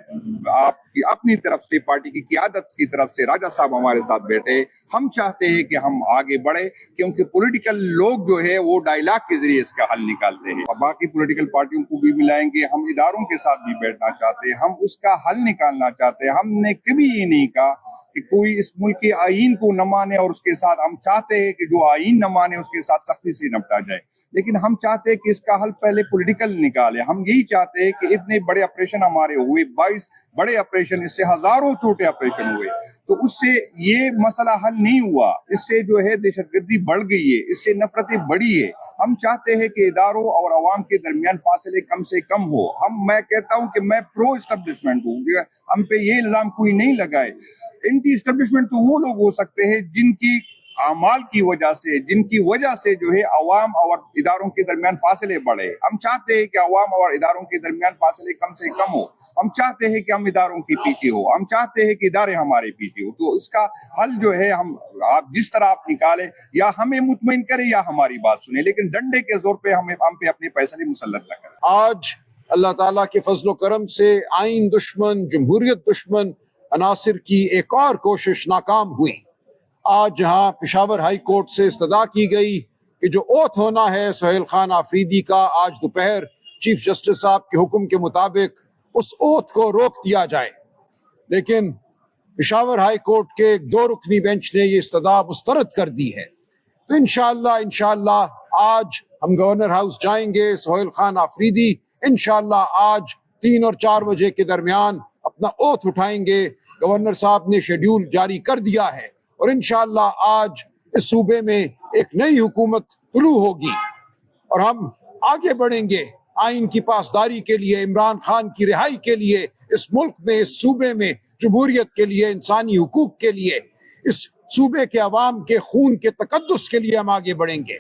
آپ کی اپنی طرف سے, پارٹی کی قیادت کی طرف سے, راجہ صاحب ہمارے ساتھ بیٹھے. ہم چاہتے ہیں کہ ہم آگے بڑھے, کیونکہ پولیٹیکل لوگ جو ہے وہ ڈائلاگ کے ذریعے اس کا حل نکالتے ہیں. اور باقی پولیٹیکل پارٹیوں کو بھی ملائیں گے. ہم اداروں کے ساتھ بھی بیٹھنا چاہتے ہیں, ہم اس کا حل نکالنا چاہتے ہیں. ہم نے کبھی یہ نہیں کہا کہ کوئی اس ملک کے آئین کو نہ مانے اور اس کے ساتھ, ہم چاہتے ہیں کہ جو آئین نہ مانے اس کے ساتھ سختی سے نپٹا جائے, لیکن ہم چاہتے ہیں کہ اس کا حل پہلے پولیٹیکل نکالے. ہم یہی چاہتے ہیں کہ اتنے بڑے آپریشن ہمارے ہوئے, 22 بڑے آپریشن, اس سے ہزاروں چھوٹے آپریشن ہوئے, تو اس سے یہ مسئلہ حل نہیں ہوا. اس سے جو ہے دہشت گردی بڑھ گئی ہے, اس سے نفرتیں بڑھی ہے. ہم چاہتے ہیں کہ اداروں اور عوام کے درمیان فاصلے کم سے کم ہو. میں کہتا ہوں کہ میں پرو اسٹیبلشمنٹ ہوں, ہم پہ یہ الزام کوئی نہیں لگائے. اینٹی اسٹیبلشمنٹ تو وہ لوگ ہو سکتے ہیں جن کی اعمال کی وجہ سے, جن کی وجہ سے جو ہے عوام اور اداروں کے درمیان فاصلے بڑھے. ہم چاہتے ہیں کہ عوام اور اداروں کے درمیان فاصلے کم سے کم ہو. ہم چاہتے ہیں کہ ہم اداروں کے پیچھے ہو, ہم چاہتے ہیں کہ ادارے ہمارے پیچھے ہو. تو اس کا حل جو ہے آپ جس طرح آپ نکالیں, یا ہمیں مطمئن کریں یا ہماری بات سنیں, لیکن ڈنڈے کے زور پہ ہم پہ اپنے فیصلے مسلط نہ کریں. آج اللہ تعالیٰ کے فضل و کرم سے آئین دشمن, جمہوریت دشمن عناصر کی ایک اور کوشش ناکام ہوئی. آج جہاں پشاور ہائی کورٹ سے استدعا کی گئی کہ جو اوتھ ہونا ہے سہیل خان آفریدی کا, آج دوپہر چیف جسٹس صاحب کے حکم کے مطابق اس اوتھ کو روک دیا جائے, لیکن پشاور ہائی کورٹ کے ایک 2 رکنی بینچ نے یہ استدعا مسترد کر دی ہے. تو انشاءاللہ آج ہم گورنر ہاؤس جائیں گے. سہیل خان آفریدی انشاءاللہ آج 3 اور 4 بجے کے درمیان اپنا اوتھ اٹھائیں گے. گورنر صاحب نے شیڈیول جاری کر دیا ہے, اور انشاءاللہ آج اس صوبے میں ایک نئی حکومت طلوع ہوگی, اور ہم آگے بڑھیں گے آئین کی پاسداری کے لیے, عمران خان کی رہائی کے لیے, اس ملک میں, اس صوبے میں جمہوریت کے لیے, انسانی حقوق کے لیے, اس صوبے کے عوام کے خون کے تقدس کے لیے ہم آگے بڑھیں گے.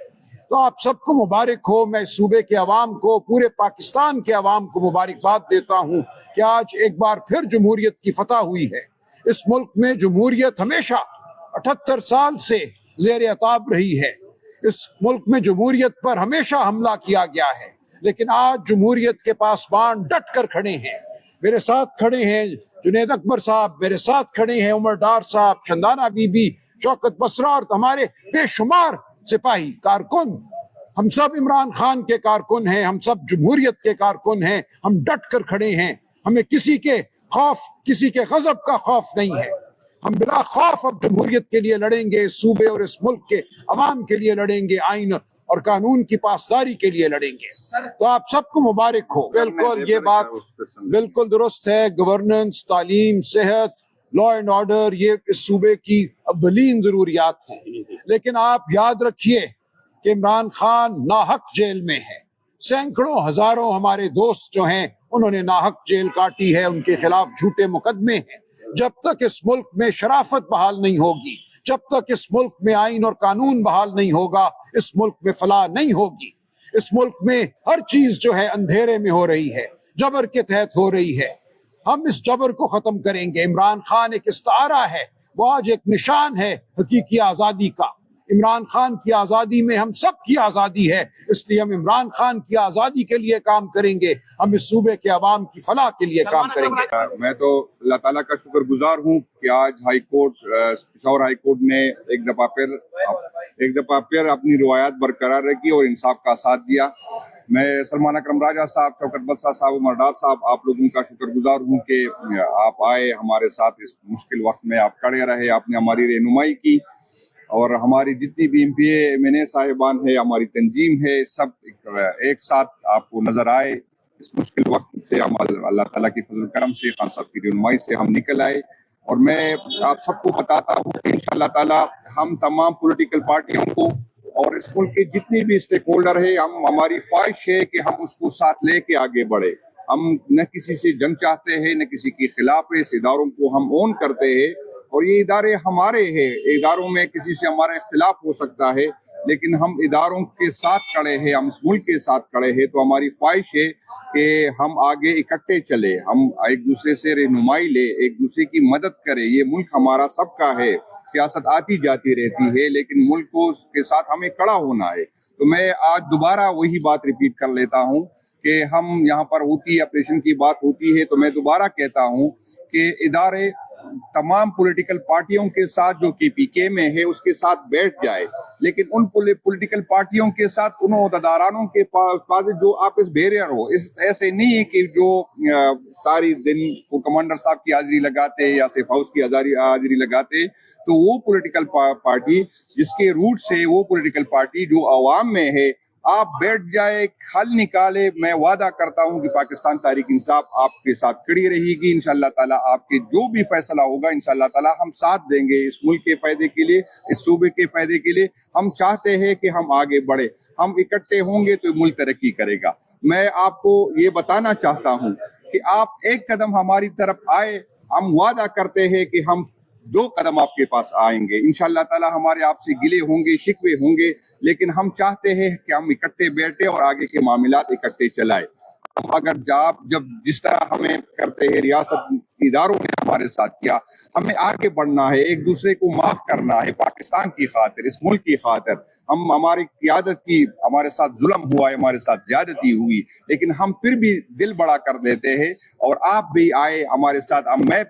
تو آپ سب کو مبارک ہو. میں اس صوبے کے عوام کو, پورے پاکستان کے عوام کو مبارکباد دیتا ہوں کہ آج ایک بار پھر جمہوریت کی فتح ہوئی ہے. اس ملک میں جمہوریت ہمیشہ 78 سال سے زیر عتاب رہی ہے. اس ملک میں جمہوریت پر ہمیشہ حملہ کیا گیا ہے, لیکن آج جمہوریت کے پاسبان ڈٹ کر کھڑے ہیں. میرے ساتھ کھڑے ہیں جنید اکبر صاحب, میرے ساتھ کھڑے ہیں عمر ڈار صاحب, شندانہ بی بی, شوکت بسرا, اور ہمارے بے شمار سپاہی کارکن. ہم سب عمران خان کے کارکن ہیں, ہم سب جمہوریت کے کارکن ہیں. ہم ڈٹ کر کھڑے ہیں, ہمیں کسی کے خوف, کسی کے غضب کا خوف نہیں ہے. ہم بلا خوف اب جمہوریت کے لیے لڑیں گے, اس صوبے اور اس ملک کے عوام کے لیے لڑیں گے, آئین اور قانون کی پاسداری کے لیے لڑیں گے. تو آپ سب کو مبارک ہو. بالکل یہ بات بالکل درست ہے. گورننس, تعلیم, صحت, لا اینڈ آرڈر, یہ اس صوبے کی اولین ضروریات ہیں. لیکن آپ یاد رکھیے کہ عمران خان ناحق جیل میں ہے. سینکڑوں ہزاروں ہمارے دوست جو ہیں انہوں نے ناحق جیل کاٹی ہے, ان کے خلاف جھوٹے مقدمے ہیں. جب تک اس ملک میں شرافت بحال نہیں ہوگی, جب تک اس ملک میں آئین اور قانون بحال نہیں ہوگا, اس ملک میں فلاح نہیں ہوگی. اس ملک میں ہر چیز جو ہے اندھیرے میں ہو رہی ہے, جبر کے تحت ہو رہی ہے. ہم اس جبر کو ختم کریں گے. عمران خان ایک استعارہ ہے, وہ آج ایک نشان ہے حقیقی آزادی کا. عمران خان کی آزادی میں ہم سب کی آزادی ہے, اس لیے ہم عمران خان کی آزادی کے لیے کام کریں گے, ہم اس صوبے کے عوام کی فلاح کے لیے کام کریں گے. میں تو اللہ تعالیٰ کا شکر گزار ہوں کہ آج high court, Peshawar high court نے ایک دفعہ پھر اپنی روایات برقرار رکھی اور انصاف کا ساتھ دیا. میں سلمان اکرم راجہ صاحب, شوکت بسرا صاحب, عمر ڈار صاحب, آپ لوگوں کا شکر گزار ہوں کہ آپ آئے ہمارے ساتھ اس مشکل وقت میں, آپ کھڑے رہے, آپ نے ہماری رہنمائی کی. اور ہماری جتنی بھی MP MNA صاحبان ہے، ہماری تنظیم ہے، سب ایک ساتھ آپ کو نظر آئے اس مشکل وقت سے. ہم اللہ تعالیٰ کی فضل و کرم سے، خان صاحب کی رہنمائی سے ہم نکل آئے. اور میں آپ سب کو بتاتا ہوں کہ انشاءاللہ تعالیٰ ہم تمام پولیٹیکل پارٹیوں کو اور اس ملک کے جتنے بھی اسٹیک ہولڈر ہیں، ہماری خواہش ہے کہ ہم اس کو ساتھ لے کے آگے بڑھے. ہم نہ کسی سے جنگ چاہتے ہیں، نہ کسی کے خلاف ہے. اس اداروں کو ہم اون کرتے ہیں اور یہ ادارے ہمارے ہیں. اداروں میں کسی سے ہمارا اختلاف ہو سکتا ہے، لیکن ہم اداروں کے ساتھ کھڑے ہیں، ہم اس ملک کے ساتھ کھڑے ہیں. تو ہماری خواہش ہے کہ ہم آگے اکٹھے چلے، ہم ایک دوسرے سے رہنمائی لے، ایک دوسرے کی مدد کرے. یہ ملک ہمارا سب کا ہے. سیاست آتی جاتی رہتی ہے، لیکن ملک کو کے ساتھ ہمیں کھڑا ہونا ہے. تو میں آج دوبارہ وہی بات ریپیٹ کر لیتا ہوں کہ ہم یہاں پر ہوتی آپریشن کی بات ہوتی ہے تو میں دوبارہ کہتا ہوں کہ ادارے تمام پولیٹیکل پارٹیوں کے ساتھ جو KPK میں ہے اس کے ساتھ بیٹھ جائے، لیکن ان پولیٹیکل پارٹیوں کے ساتھ ان عہدیدارانوں کے پاس جو آپس بیریئر ہو. ایسے نہیں ہے کہ جو ساری دن کو کمانڈر صاحب کی حاضری لگاتے یا سیف ہاؤس کی حاضری لگاتے، تو وہ پولیٹیکل پارٹی جس کے روٹس ہے، وہ پولیٹیکل پارٹی جو عوام میں ہے، آپ بیٹھ جائے، حل نکالے. میں وعدہ کرتا ہوں کہ پاکستان تحریک انصاف آپ کے ساتھ کھڑی رہے گی. انشاءاللہ تعالیٰ آپ کے جو بھی فیصلہ ہوگا انشاءاللہ تعالیٰ ہم ساتھ دیں گے. اس ملک کے فائدے کے لیے، اس صوبے کے فائدے کے لیے ہم چاہتے ہیں کہ ہم آگے بڑھے. ہم اکٹھے ہوں گے تو ملک ترقی کرے گا. میں آپ کو یہ بتانا چاہتا ہوں کہ آپ ایک قدم ہماری طرف آئے، ہم وعدہ کرتے ہیں کہ ہم 2 قدم آپ کے پاس آئیں گے. انشاءاللہ تعالیٰ ہمارے آپ سے گلے ہوں گے، شکوے ہوں گے، لیکن ہم چاہتے ہیں کہ ہم اکٹھے بیٹھے اور آگے کے معاملات اکٹھے چلائے. ہم اگر جب جس طرح ہمیں کرتے ہیں، ریاست اداروں نے ہمارے ساتھ کیا، ہمیں آگے بڑھنا ہے، ایک دوسرے کو معاف کرنا ہے پاکستان کی خاطر، اس ملک کی خاطر. ہماری قیادت کی ہمارے ساتھ ظلم ہوا ہے، ہمارے ساتھ زیادتی ہوئی، لیکن ہم پھر بھی دل بڑا کر دیتے ہیں. اور آپ بھی آئے ہمارے ساتھ. میں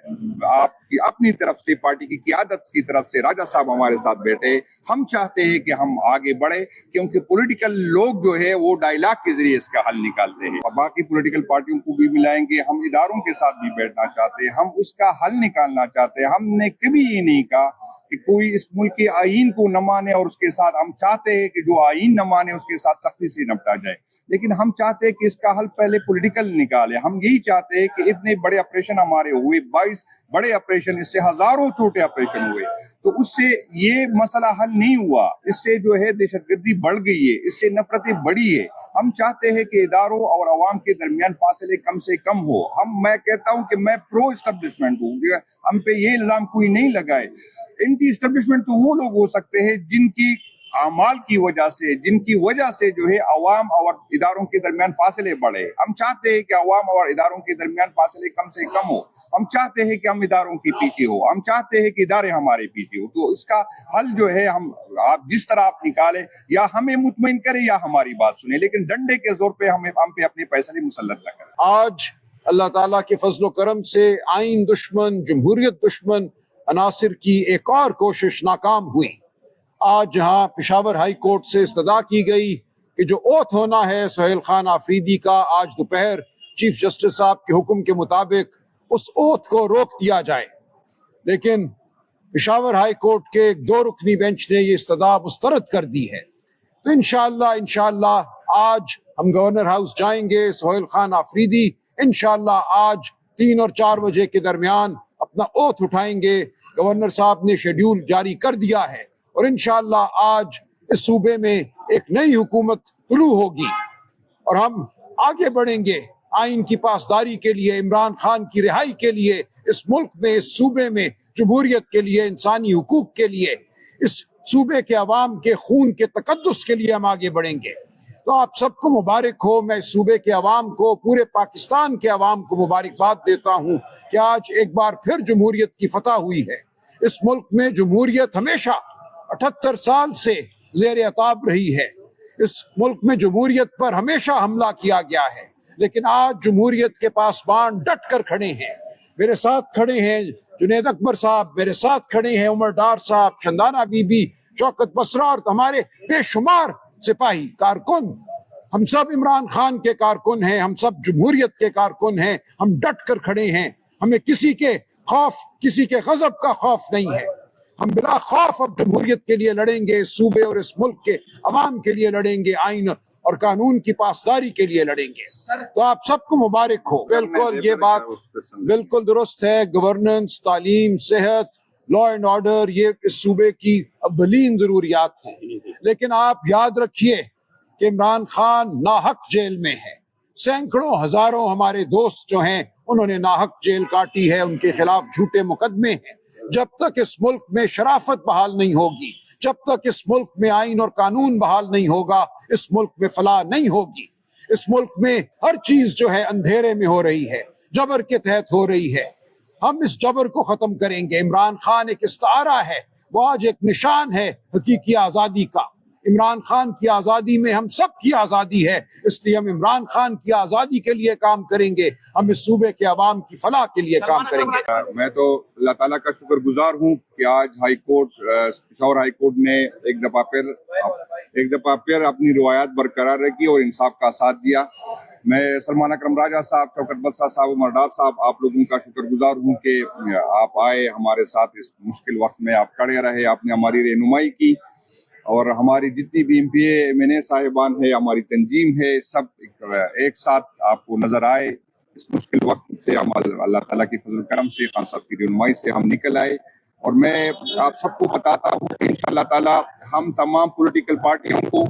آپ کی اپنی طرف سے، پارٹی کی قیادت کی طرف سے، راجہ صاحب ہمارے ساتھ بیٹھے. ہم چاہتے ہیں کہ ہم آگے بڑھے، کیونکہ پولیٹیکل لوگ جو ہے وہ ڈائلاگ کے ذریعے اس کا حل نکالتے ہیں. اور باقی پولیٹیکل پارٹیوں کو بھی ملائیں گے. ہم اداروں کے ساتھ بھی بیٹھنا چاہتے ہیں، ہم اس کا حل نکالنا چاہتے ہیں. ہم نے کبھی یہ نہیں کہا کہ کوئی اس ملک کے آئین کو نہ مانے اور اس کے ساتھ، ہم چاہتے ہیں کہ جو آئین نہ مانے اس کے ساتھ سختی سے نپٹا جائے. لیکن ہم چاہتے ہیں کہ اس کا حل پہلے پولیٹیکل نکالے. ہم یہی چاہتے ہیں کہ اتنے بڑے آپریشن ہمارے ہوئے، 22 بڑے آپریشن، اس سے ہزاروں چھوٹے آپریشن ہوئے، تو اس سے یہ مسئلہ حل نہیں ہوا. اس سے جو ہے دہشت گردی بڑھ گئی ہے، اس سے نفرتیں بڑھی ہے. ہم چاہتے ہیں کہ اداروں اور عوام کے درمیان فاصلے کم سے کم ہو. میں کہتا ہوں کہ میں پرو اسٹیبلشمنٹ ہوں. ہم پہ یہ الزام کوئی نہیں لگائے. اینٹی اسٹیبلشمنٹ تو وہ لوگ ہو سکتے ہیں جن کی اعمال کی وجہ سے، جن کی وجہ سے جو ہے عوام اور اداروں کے درمیان فاصلے بڑھے. ہم چاہتے ہیں کہ عوام اور اداروں کے درمیان فاصلے کم سے کم ہو. ہم چاہتے ہیں کہ ہم اداروں کے پیچھے ہو. ہم چاہتے ہیں کہ ادارے ہمارے پیچھے ہو. تو اس کا حل جو ہے آپ جس طرح آپ نکالے، یا ہمیں مطمئن کرے یا ہماری بات سنیں، لیکن ڈنڈے کے زور پہ ہم پہ اپنے فیصلے مسلط نہ کریں. آج اللہ تعالیٰ کے فضل و کرم سے آئین دشمن، جمہوریت دشمن عناصر کی ایک اور کوشش ناکام ہوئی. آج جہاں پشاور ہائی کورٹ سے استدعا کی گئی کہ جو اوتھ ہونا ہے سہیل خان آفریدی کا، آج دوپہر چیف جسٹس صاحب کے حکم کے مطابق اس اوتھ کو روک دیا جائے. لیکن پشاور ہائی کورٹ کے 2 رکنی بینچ نے یہ استدعا مسترد کر دی ہے. تو انشاءاللہ آج ہم گورنر ہاؤس جائیں گے. سہیل خان آفریدی انشاءاللہ آج 3 اور 4 بجے کے درمیان اپنا اوتھ اٹھائیں گے. گورنر صاحب نے شیڈیول جاری کر دیا ہے اور انشاءاللہ آج اس صوبے میں ایک نئی حکومت طلوع ہوگی اور ہم آگے بڑھیں گے آئین کی پاسداری کے لیے، عمران خان کی رہائی کے لیے، اس ملک میں، اس صوبے میں جمہوریت کے لیے، انسانی حقوق کے لیے، اس صوبے کے عوام کے خون کے تقدس کے لیے ہم آگے بڑھیں گے. تو آپ سب کو مبارک ہو. میں اس صوبے کے عوام کو، پورے پاکستان کے عوام کو مبارکباد دیتا ہوں کہ آج ایک بار پھر جمہوریت کی فتح ہوئی ہے. اس ملک میں جمہوریت ہمیشہ 78 سال سے زیر عتاب رہی ہے. اس ملک میں جمہوریت پر ہمیشہ حملہ کیا گیا ہے، لیکن آج جمہوریت کے پاسبان ڈٹ کر کھڑے ہیں. میرے ساتھ کھڑے ہیں جنید اکبر صاحب، میرے ساتھ کھڑے ہیں عمر ڈار صاحب، شندانہ بی بی، شوکت بسرا اور ہمارے بے شمار سپاہی کارکن. ہم سب عمران خان کے کارکن ہیں، ہم سب جمہوریت کے کارکن ہیں. ہم ڈٹ کر کھڑے ہیں. ہمیں کسی کے خوف، کسی کے غضب کا خوف نہیں ہے. ہم بلا خوف اب جمہوریت کے لیے لڑیں گے، اس صوبے اور اس ملک کے عوام کے لیے لڑیں گے، آئین اور قانون کی پاسداری کے لیے لڑیں گے۔ تو آپ سب کو مبارک ہو۔ بالکل یہ بات بالکل درست ہے، گورننس، تعلیم، صحت، لا اینڈ آرڈر، یہ اس صوبے کی اولین ضروریات ہیں۔ لیکن آپ یاد رکھیے کہ عمران خان ناحق جیل میں ہے، سینکڑوں ہزاروں ہمارے دوست جو ہیں انہوں نے ناحق جیل کاٹی ہے، ان کے خلاف جھوٹے مقدمے ہیں۔ جب تک اس ملک میں شرافت بحال نہیں ہوگی، جب تک اس ملک میں آئین اور قانون بحال نہیں ہوگا، اس ملک میں فلاح نہیں ہوگی۔ اس ملک میں ہر چیز جو ہے اندھیرے میں ہو رہی ہے، جبر کے تحت ہو رہی ہے۔ ہم اس جبر کو ختم کریں گے۔ عمران خان ایک استعارہ ہے، وہ آج ایک نشان ہے حقیقی آزادی کا۔ عمران خان کی آزادی میں ہم سب کی آزادی ہے، اس لیے ہم عمران خان کی آزادی کے لیے کام کریں گے، ہم اس صوبے کے عوام کی فلاح کے لیے کام کریں گے۔ میں تو اللہ تعالیٰ کا شکر گزار ہوں کہ آج پشاور ہائی کورٹ نے ایک دفعہ پھر اپنی روایات برقرار رکھی اور انصاف کا ساتھ دیا۔ میں سلمان اکرم راجہ صاحب، شوکت بسرا صاحب، عمر ڈار صاحب، آپ لوگوں کا شکر گزار ہوں کہ آپ آئے ہمارے ساتھ، اس مشکل وقت میں آپ کھڑے رہے، آپ نے ہماری رہنمائی کی، اور ہماری جتنی بھی M P A M N A صاحبان ہے، ہماری تنظیم ہے، سب ایک ساتھ آپ کو نظر آئے اس مشکل وقت سے۔ ہم اللہ تعالیٰ کی فضل کرم سے، خان صاحب کی رہنمائی سے ہم نکل آئے، اور میں آپ سب کو بتاتا ہوں کہ انشاءاللہ تعالیٰ ہم تمام پولیٹیکل پارٹیوں کو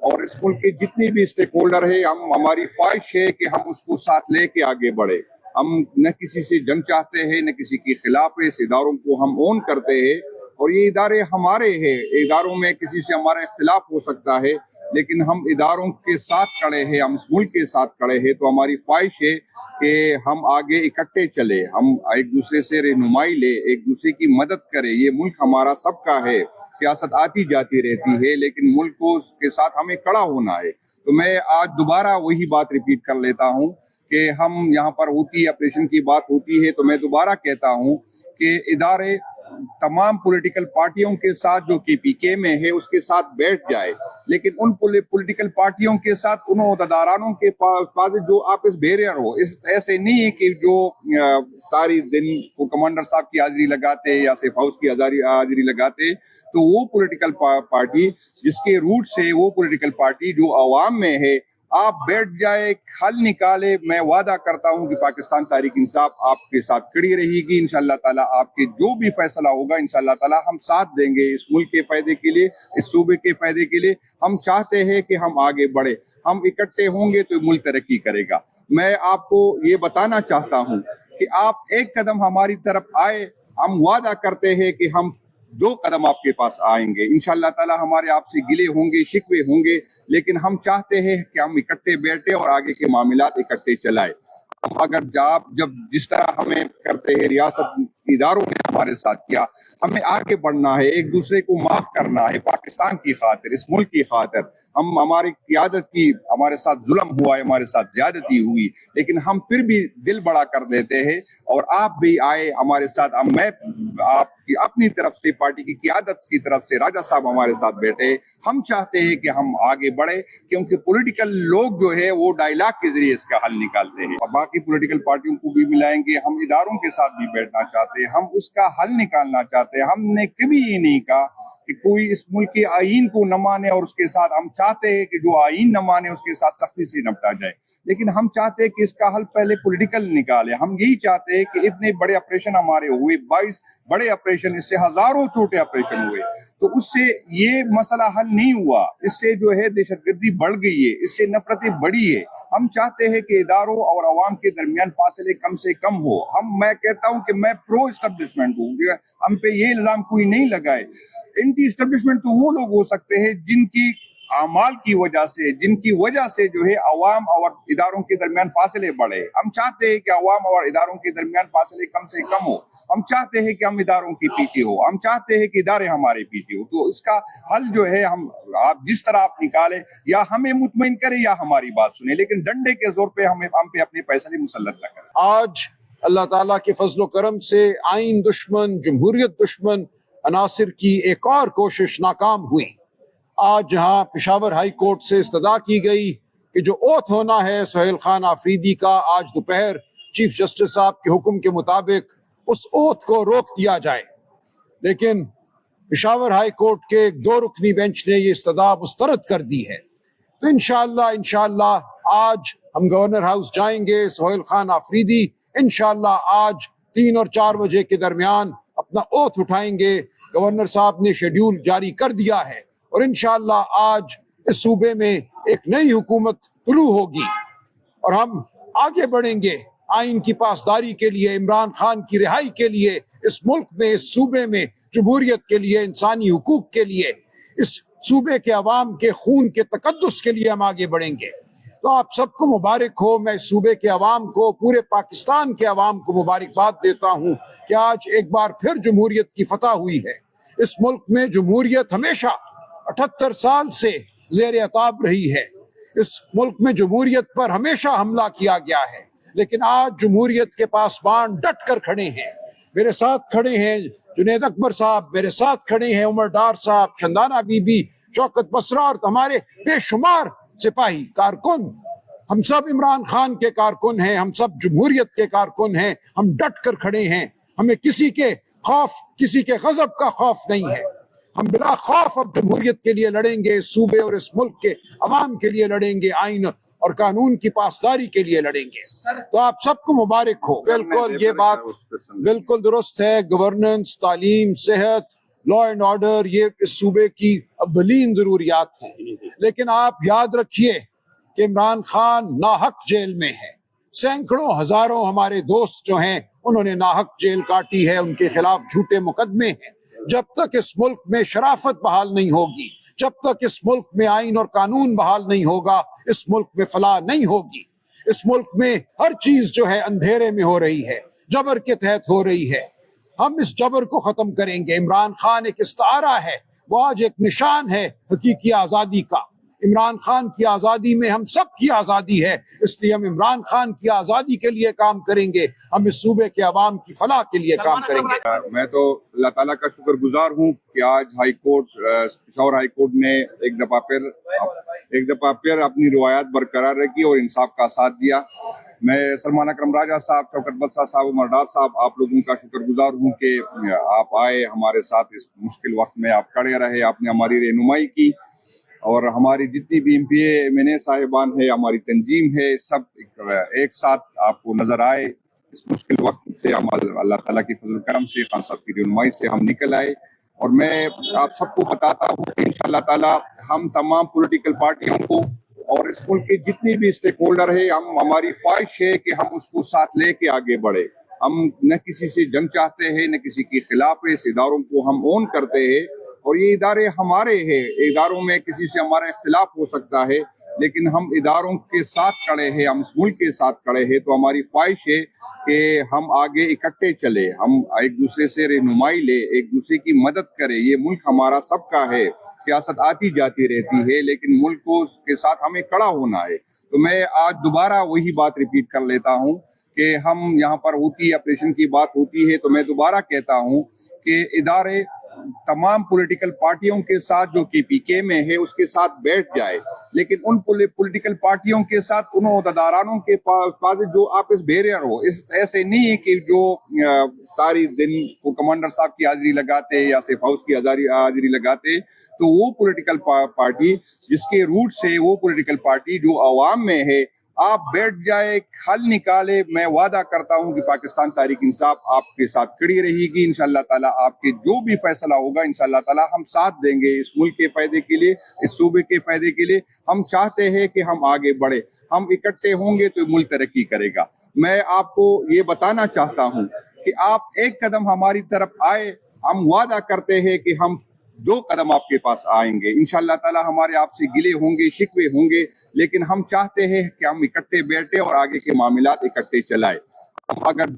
اور اس ملک کے جتنے بھی اسٹیک ہولڈر ہیں، ہماری خواہش ہے کہ ہم اس کو ساتھ لے کے آگے بڑھے۔ ہم نہ کسی سے جنگ چاہتے ہیں، نہ کسی کے خلاف ہے، اس اداروں کو ہم اون کرتے ہیں، اور یہ ادارے ہمارے ہیں۔ اداروں میں کسی سے ہمارا اختلاف ہو سکتا ہے، لیکن ہم اداروں کے ساتھ کھڑے ہیں، ہم اس ملک کے ساتھ کھڑے ہیں۔ تو ہماری خواہش ہے کہ ہم آگے اکٹھے چلے، ہم ایک دوسرے سے رہنمائی لے، ایک دوسرے کی مدد کرے۔ یہ ملک ہمارا سب کا ہے، سیاست آتی جاتی رہتی ہے، لیکن ملک کو کے ساتھ ہمیں کھڑا ہونا ہے۔ تو میں آج دوبارہ وہی بات ریپیٹ کر لیتا ہوں کہ ہم یہاں پر آپریشن کی بات ہوتی ہے، تو میں دوبارہ کہتا ہوں کہ ادارے تمام پولیٹیکل پارٹیوں کے ساتھ، جو کے پی کے میں ہے اس کے ساتھ بیٹھ جائے، لیکن ان پولیٹیکل پارٹیوں کے ساتھ ان عہدیدارانوں کے پاس جو آپس بیریئر ہو، ایسے نہیں ہے کہ جو ساری دن کو کمانڈر صاحب کی حاضری لگاتے یا سیف ہاؤس کی حاضری لگاتے، تو وہ پولیٹیکل پارٹی جس کے روٹ سے، وہ پولیٹیکل پارٹی جو عوام میں ہے، آپ بیٹھ جائے، حل نکالے۔ میں وعدہ کرتا ہوں کہ پاکستان تحریک انصاف آپ کے ساتھ کھڑی رہے گی۔ انشاءاللہ تعالیٰ آپ کے جو بھی فیصلہ ہوگا، انشاءاللہ تعالیٰ ہم ساتھ دیں گے، اس ملک کے فائدے کے لیے، اس صوبے کے فائدے کے لیے۔ ہم چاہتے ہیں کہ ہم آگے بڑھے، ہم اکٹھے ہوں گے تو ملک ترقی کرے گا۔ میں آپ کو یہ بتانا چاہتا ہوں کہ آپ ایک قدم ہماری طرف آئے، ہم وعدہ کرتے ہیں کہ ہم 2 قدم آپ کے پاس آئیں گے۔ انشاءاللہ تعالیٰ ہمارے آپ سے گلے ہوں گے، شکوے ہوں گے، لیکن ہم چاہتے ہیں کہ ہم اکٹھے بیٹھے اور آگے کے معاملات اکٹھے چلائے۔ ہم اگر جب جس طرح ہمیں کرتے ہیں، ریاست اداروں نے ہمارے ساتھ کیا، ہمیں آگے بڑھنا ہے، ایک دوسرے کو معاف کرنا ہے، پاکستان کی خاطر، اس ملک کی خاطر۔ ہماری قیادت کی ہمارے ساتھ ظلم ہوا ہے، ہمارے ساتھ زیادتی ہوئی، لیکن ہم پھر بھی دل بڑا کر دیتے ہیں، اور آپ بھی آئے ہمارے ساتھ۔ میں آپ کی اپنی طرف سے، پارٹی کی قیادت کی طرف سے، راجہ صاحب ہمارے ساتھ بیٹھے۔ ہم چاہتے ہیں کہ ہم آگے بڑھے، کیونکہ پولیٹیکل لوگ جو ہے وہ ڈائلاگ کے ذریعے اس کا حل نکالتے ہیں، اور باقی پولیٹیکل پارٹیوں کو بھی ملائیں گے۔ ہم اداروں کے ساتھ بھی بیٹھنا چاہتے ہیں، ہم اس کا حل نکالنا چاہتے ہیں۔ ہم نے کبھی یہ نہیں کہا کہ کوئی اس ملک کے آئین کو نہ مانے، اور اس کے ساتھ ہم چاہتے ہیں کہ جو آئین نہ مانے اس کے ساتھ سختی سے نپٹا جائے، لیکن ہم چاہتے ہیں کہ اس کا حل پہلے پولیٹیکل نکالے۔ ہم یہی چاہتے ہیں کہ اتنے بڑے آپریشن ہمارے ہوئے، 22 بڑے آپریشن، اس سے ہزاروں چھوٹے آپریشن ہوئے، تو اس سے یہ مسئلہ حل نہیں ہوا۔ اس سے جو ہے دہشت گردی بڑھ گئی ہے، اس سے نفرتیں بڑھی ہے۔ ہم چاہتے ہیں کہ اداروں اور عوام کے درمیان فاصلے کم سے کم ہو۔ میں کہتا ہوں کہ میں پرو اسٹیبلشمنٹ ہوں، ہم پہ یہ الزام کوئی نہیں لگائے۔ اینٹی اسٹیبلشمنٹ تو وہ لوگ ہو سکتے ہیں جن کی اعمال کی وجہ سے، جن کی وجہ سے جو ہے عوام اور اداروں کے درمیان فاصلے بڑھے۔ ہم چاہتے ہیں کہ عوام اور اداروں کے درمیان فاصلے کم سے کم ہو۔ ہم چاہتے ہیں کہ ہم اداروں کے پیچھے ہو، ہم چاہتے ہیں کہ ادارے ہمارے پیچھے ہو۔ تو اس کا حل جو ہے آپ جس طرح آپ نکالیں، یا ہمیں مطمئن کریں یا ہماری بات سنیں، لیکن ڈنڈے کے زور پہ ہم پہ اپنے فیصلے مسلط نہ کریں۔ آج اللہ تعالیٰ کے فضل و کرم سے آئین دشمن، جمہوریت دشمن عناصر کی ایک اور کوشش ناکام ہوئی۔ آج جہاں پشاور ہائی کورٹ سے استدعا کی گئی کہ جو اوتھ ہونا ہے سہیل خان آفریدی کا، آج دوپہر چیف جسٹس صاحب کے حکم کے مطابق اس اوتھ کو روک دیا جائے، لیکن پشاور ہائی کورٹ کے ایک 2 رکنی بینچ نے یہ استدعا مسترد کر دی ہے۔ تو انشاءاللہ آج ہم گورنر ہاؤس جائیں گے۔ سہیل خان آفریدی انشاءاللہ آج 3 اور 4 بجے کے درمیان اپنا اوتھ اٹھائیں گے۔ گورنر صاحب نے شیڈیول جاری کر دیا ہے اور انشاءاللہ آج اس صوبے میں ایک نئی حکومت طلوع ہوگی اور ہم آگے بڑھیں گے آئین کی پاسداری کے لیے، عمران خان کی رہائی کے لیے، اس ملک میں، اس صوبے میں جمہوریت کے لیے، انسانی حقوق کے لیے، اس صوبے کے عوام کے خون کے تقدس کے لیے ہم آگے بڑھیں گے۔ تو آپ سب کو مبارک ہو۔ میں اس صوبے کے عوام کو، پورے پاکستان کے عوام کو مبارکباد دیتا ہوں کہ آج ایک بار پھر جمہوریت کی فتح ہوئی ہے۔ اس ملک میں جمہوریت ہمیشہ 78 سال سے زیر عتاب رہی ہے۔ اس ملک میں جمہوریت پر ہمیشہ حملہ کیا گیا ہے، لیکن آج جمہوریت کے پاسبان ڈٹ کر کھڑے ہیں۔ میرے ساتھ کھڑے ہیں جنید اکبر صاحب، میرے ساتھ کھڑے ہیں عمر ڈار صاحب، شندانہ بی بی، شوکت بسرا اور ہمارے بے شمار سپاہی کارکن۔ ہم سب عمران خان کے کارکن ہیں، ہم سب جمہوریت کے کارکن ہیں۔ ہم ڈٹ کر کھڑے ہیں، ہمیں کسی کے خوف، کسی کے غضب کا خوف نہیں ہے۔ ہم بلا خوف اب جمہوریت کے لیے لڑیں گے، اس صوبے اور اس ملک کے عوام کے لیے لڑیں گے، آئین اور قانون کی پاسداری کے لیے لڑیں گے۔ تو آپ سب کو مبارک ہو۔ بالکل یہ بات بالکل درست ہے۔ گورننس، تعلیم، صحت، لا اینڈ آرڈر، یہ اس صوبے کی اولین ضروریات ہیں۔ لیکن آپ یاد رکھیے کہ عمران خان ناحق جیل میں ہے۔ سینکڑوں ہزاروں ہمارے دوست جو ہیں انہوں نے ناحق جیل کاٹی ہے، ان کے خلاف جھوٹے مقدمے ہیں۔ جب تک اس ملک میں شرافت بحال نہیں ہوگی، جب تک اس ملک میں آئین اور قانون بحال نہیں ہوگا، اس ملک میں فلاح نہیں ہوگی۔ اس ملک میں ہر چیز جو ہے اندھیرے میں ہو رہی ہے، جبر کے تحت ہو رہی ہے۔ ہم اس جبر کو ختم کریں گے۔ عمران خان ایک استعارہ ہے، وہ آج ایک نشان ہے حقیقی آزادی کا۔ عمران خان کی آزادی میں ہم سب کی آزادی ہے، اس لیے ہم عمران خان کی آزادی کے لیے کام کریں گے، ہم اس صوبے کے عوام کی فلاح کے لیے کام کریں گے۔ میں تو اللہ تعالیٰ کا شکر گزار ہوں کہ آج high court, Peshawar high court نے ایک دفعہ پھر اپنی روایات برقرار رکھی اور انصاف کا ساتھ دیا۔ میں سلمان اکرم راجہ صاحب، شوکت بسرا صاحب، عمر ڈار صاحب، آپ لوگوں کا شکر گزار ہوں کہ آپ آئے ہمارے ساتھ اس مشکل وقت میں، آپ کھڑے رہے، آپ نے ہماری رہنمائی کی، اور ہماری جتنی بھی MP ایم این اے صاحبان ہے، ہماری تنظیم ہے، سب ایک ساتھ آپ کو نظر آئے اس مشکل وقت سے۔ ہم اللہ تعالیٰ کی فضل کرم سے، خان صاحب کی رہنمائی سے ہم نکل آئے، اور میں آپ سب کو بتاتا ہوں کہ انشاءاللہ تعالیٰ ہم تمام پولیٹیکل پارٹیوں کو اور اس ملک کے جتنی بھی اسٹیک ہولڈر ہے، ہماری خواہش ہے کہ ہم اس کو ساتھ لے کے آگے بڑھے۔ ہم نہ کسی سے جنگ چاہتے ہیں، نہ کسی کے خلاف ہے۔ اس اداروں کو ہم اون کرتے ہیں اور یہ ادارے ہمارے ہیں۔ اداروں میں کسی سے ہمارا اختلاف ہو سکتا ہے، لیکن ہم اداروں کے ساتھ کھڑے ہیں، ہم اس ملک کے ساتھ کھڑے ہیں۔ تو ہماری خواہش ہے کہ ہم آگے اکٹھے چلے، ہم ایک دوسرے سے رہنمائی لے، ایک دوسرے کی مدد کریں۔ یہ ملک ہمارا سب کا ہے۔ سیاست آتی جاتی رہتی ہے، لیکن ملک کو اس کے ساتھ ہمیں کھڑا ہونا ہے۔ تو میں آج دوبارہ وہی بات ریپیٹ کر لیتا ہوں کہ ہم یہاں پر ہوتی آپریشن کی بات ہوتی ہے، تو میں دوبارہ کہتا ہوں کہ ادارے تمام پولیٹیکل پارٹیوں کے ساتھ، جو KPK میں ہے اس کے ساتھ بیٹھ جائے، لیکن ان پولیٹیکل پارٹیوں کے ساتھ ان عہدیدارانوں کے پاس جو آپس بیریئر ہو، ایسے نہیں ہے کہ جو ساری دن وہ کمانڈر صاحب کی حاضری لگاتے یا سیف ہاؤس کی حاضری لگاتے، تو وہ پولیٹیکل پارٹی جس کے روٹ سے، وہ پولیٹیکل پارٹی جو عوام میں ہے، آپ بیٹھ جائے، حل نکالے۔ میں وعدہ کرتا ہوں کہ پاکستان تحریک انصاف آپ کے ساتھ کھڑی رہے گی۔ انشاءاللہ تعالیٰ آپ کے جو بھی فیصلہ ہوگا، انشاءاللہ تعالیٰ ہم ساتھ دیں گے اس ملک کے فائدے کے لیے، اس صوبے کے فائدے کے لیے۔ ہم چاہتے ہیں کہ ہم آگے بڑھے، ہم اکٹھے ہوں گے تو ملک ترقی کرے گا۔ میں آپ کو یہ بتانا چاہتا ہوں کہ آپ ایک قدم ہماری طرف آئے، ہم وعدہ کرتے ہیں کہ ہم 2 قدم آپ کے پاس آئیں گے۔ انشاءاللہ تعالیٰ ہمارے آپ سے گلے ہوں گے، شکوے ہوں گے، لیکن ہم چاہتے ہیں کہ ہم اکٹھے بیٹھے اور آگے کے معاملات اکٹھے چلائے۔ ہم اگر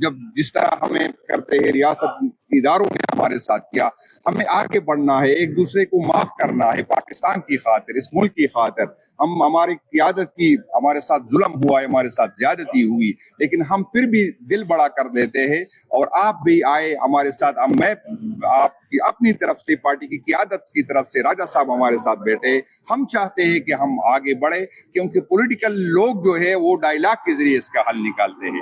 جب جس طرح ہمیں کرتے ہیں، ریاست اداروں نے ہمارے ساتھ کیا، ہمیں آگے بڑھنا ہے، ایک دوسرے کو معاف کرنا ہے، پاکستان کی خاطر، اس ملک کی خاطر۔ ہماری قیادت کی ہمارے ساتھ ظلم ہوا ہے، ہمارے ساتھ زیادتی ہوئی، لیکن ہم پھر بھی دل بڑا کر دیتے ہیں، اور آپ بھی آئے ہمارے ساتھ۔ میں آپ کی اپنی طرف سے، پارٹی کی قیادت کی طرف سے، راجہ صاحب ہمارے ساتھ بیٹھے۔ ہم چاہتے ہیں کہ ہم آگے بڑھے، کیونکہ پولیٹیکل لوگ جو ہے وہ ڈائلاگ کے ذریعے اس کا حل نکالتے ہیں۔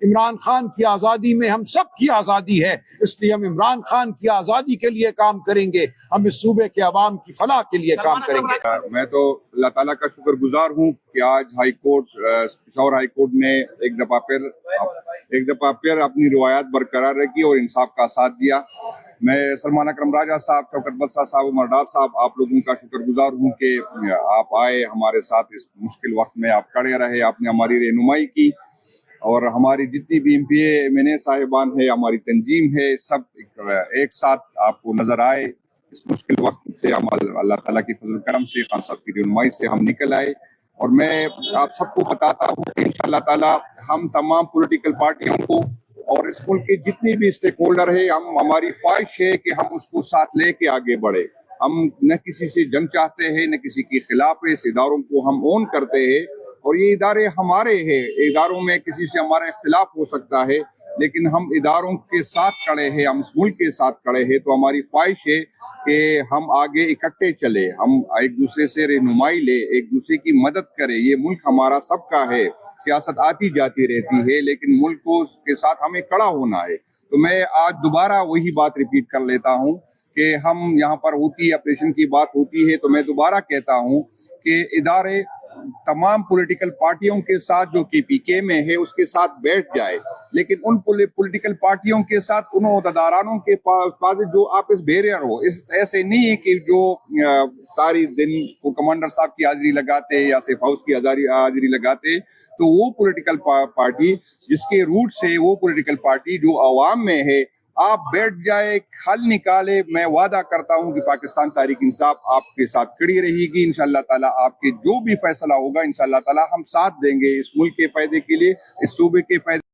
عمران خان کی آزادی میں ہم سب کی آزادی ہے، اس لیے ہم عمران خان کی آزادی کے لیے کام کریں گے، ہم اس صوبے کے عوام کی فلاح کے لیے کام کریں گے۔ میں تو اللہ تعالیٰ کا شکر گزار ہوں کہ آج high court Peshawar high court نے ایک دفعہ پھر اپنی روایات برقرار رکھی اور انصاف کا ساتھ دیا۔ میں سلمان اکرم راجہ صاحب، شوکت بسرا صاحب، عمر ڈار صاحب، آپ لوگوں کا شکر گزار ہوں کہ آپ آئے ہمارے ساتھ اس مشکل وقت میں، آپ کھڑے رہے، آپ نے ہماری رہنمائی کی، اور ہماری جتنی بھی M P A M N A صاحبان ہے، ہماری تنظیم ہے، سب ایک ساتھ آپ کو نظر آئے اس مشکل وقت سے۔ ہم اللہ تعالیٰ کی فضل کرم سے، خان صاحب کی رہنمائی سے ہم نکل آئے، اور میں آپ سب کو بتاتا ہوں کہ انشاءاللہ تعالیٰ ہم تمام پولیٹیکل پارٹیوں کو اور اس ملک کے جتنے بھی اسٹیک ہولڈر ہے، ہماری خواہش ہے کہ ہم اس کو ساتھ لے کے آگے بڑھے۔ ہم نہ کسی سے جنگ چاہتے ہیں، نہ کسی کے خلاف ہے، اس اداروں کو ہم اون کرتے ہیں، اور یہ ادارے ہمارے ہیں۔ اداروں میں کسی سے ہمارا اختلاف ہو سکتا ہے، لیکن ہم اداروں کے ساتھ کھڑے ہیں، ہم اس ملک کے ساتھ کھڑے ہیں، تو ہماری خواہش ہے کہ ہم آگے اکٹھے چلے، ہم ایک دوسرے سے رہنمائی لے، ایک دوسرے کی مدد کریں۔ یہ ملک ہمارا سب کا ہے، سیاست آتی جاتی رہتی ہے، لیکن ملک کے ساتھ ہمیں کھڑا ہونا ہے۔ تو میں آج دوبارہ وہی بات ریپیٹ کر لیتا ہوں کہ ہم یہاں پر ہوتی آپریشن کی بات ہوتی ہے، تو میں دوبارہ کہتا ہوں کہ ادارے تمام پولیٹیکل پارٹیوں کے ساتھ، جو کے پی کے میں ہے، اس کے ساتھ بیٹھ جائے، لیکن ان پولیٹیکل پارٹیوں کے ساتھ، ان عہدیدارانوں کے پاس جو آپس بیریئر ہو، ایسے نہیں ہے کہ جو ساری دن کو کمانڈر صاحب کی حاضری لگاتے یا سیف ہاؤس کی حاضری لگاتے، تو وہ پولیٹیکل پارٹی جس کے روٹ سے، وہ پولیٹیکل پارٹی جو عوام میں ہے، آپ بیٹھ جائے، حل نکالے۔ میں وعدہ کرتا ہوں کہ پاکستان تحریک انصاف آپ کے ساتھ کھڑی رہے گی۔ انشاءاللہ تعالیٰ آپ کے جو بھی فیصلہ ہوگا، انشاءاللہ تعالیٰ ہم ساتھ دیں گے، اس ملک کے فائدے کے لیے، اس صوبے کے فائدے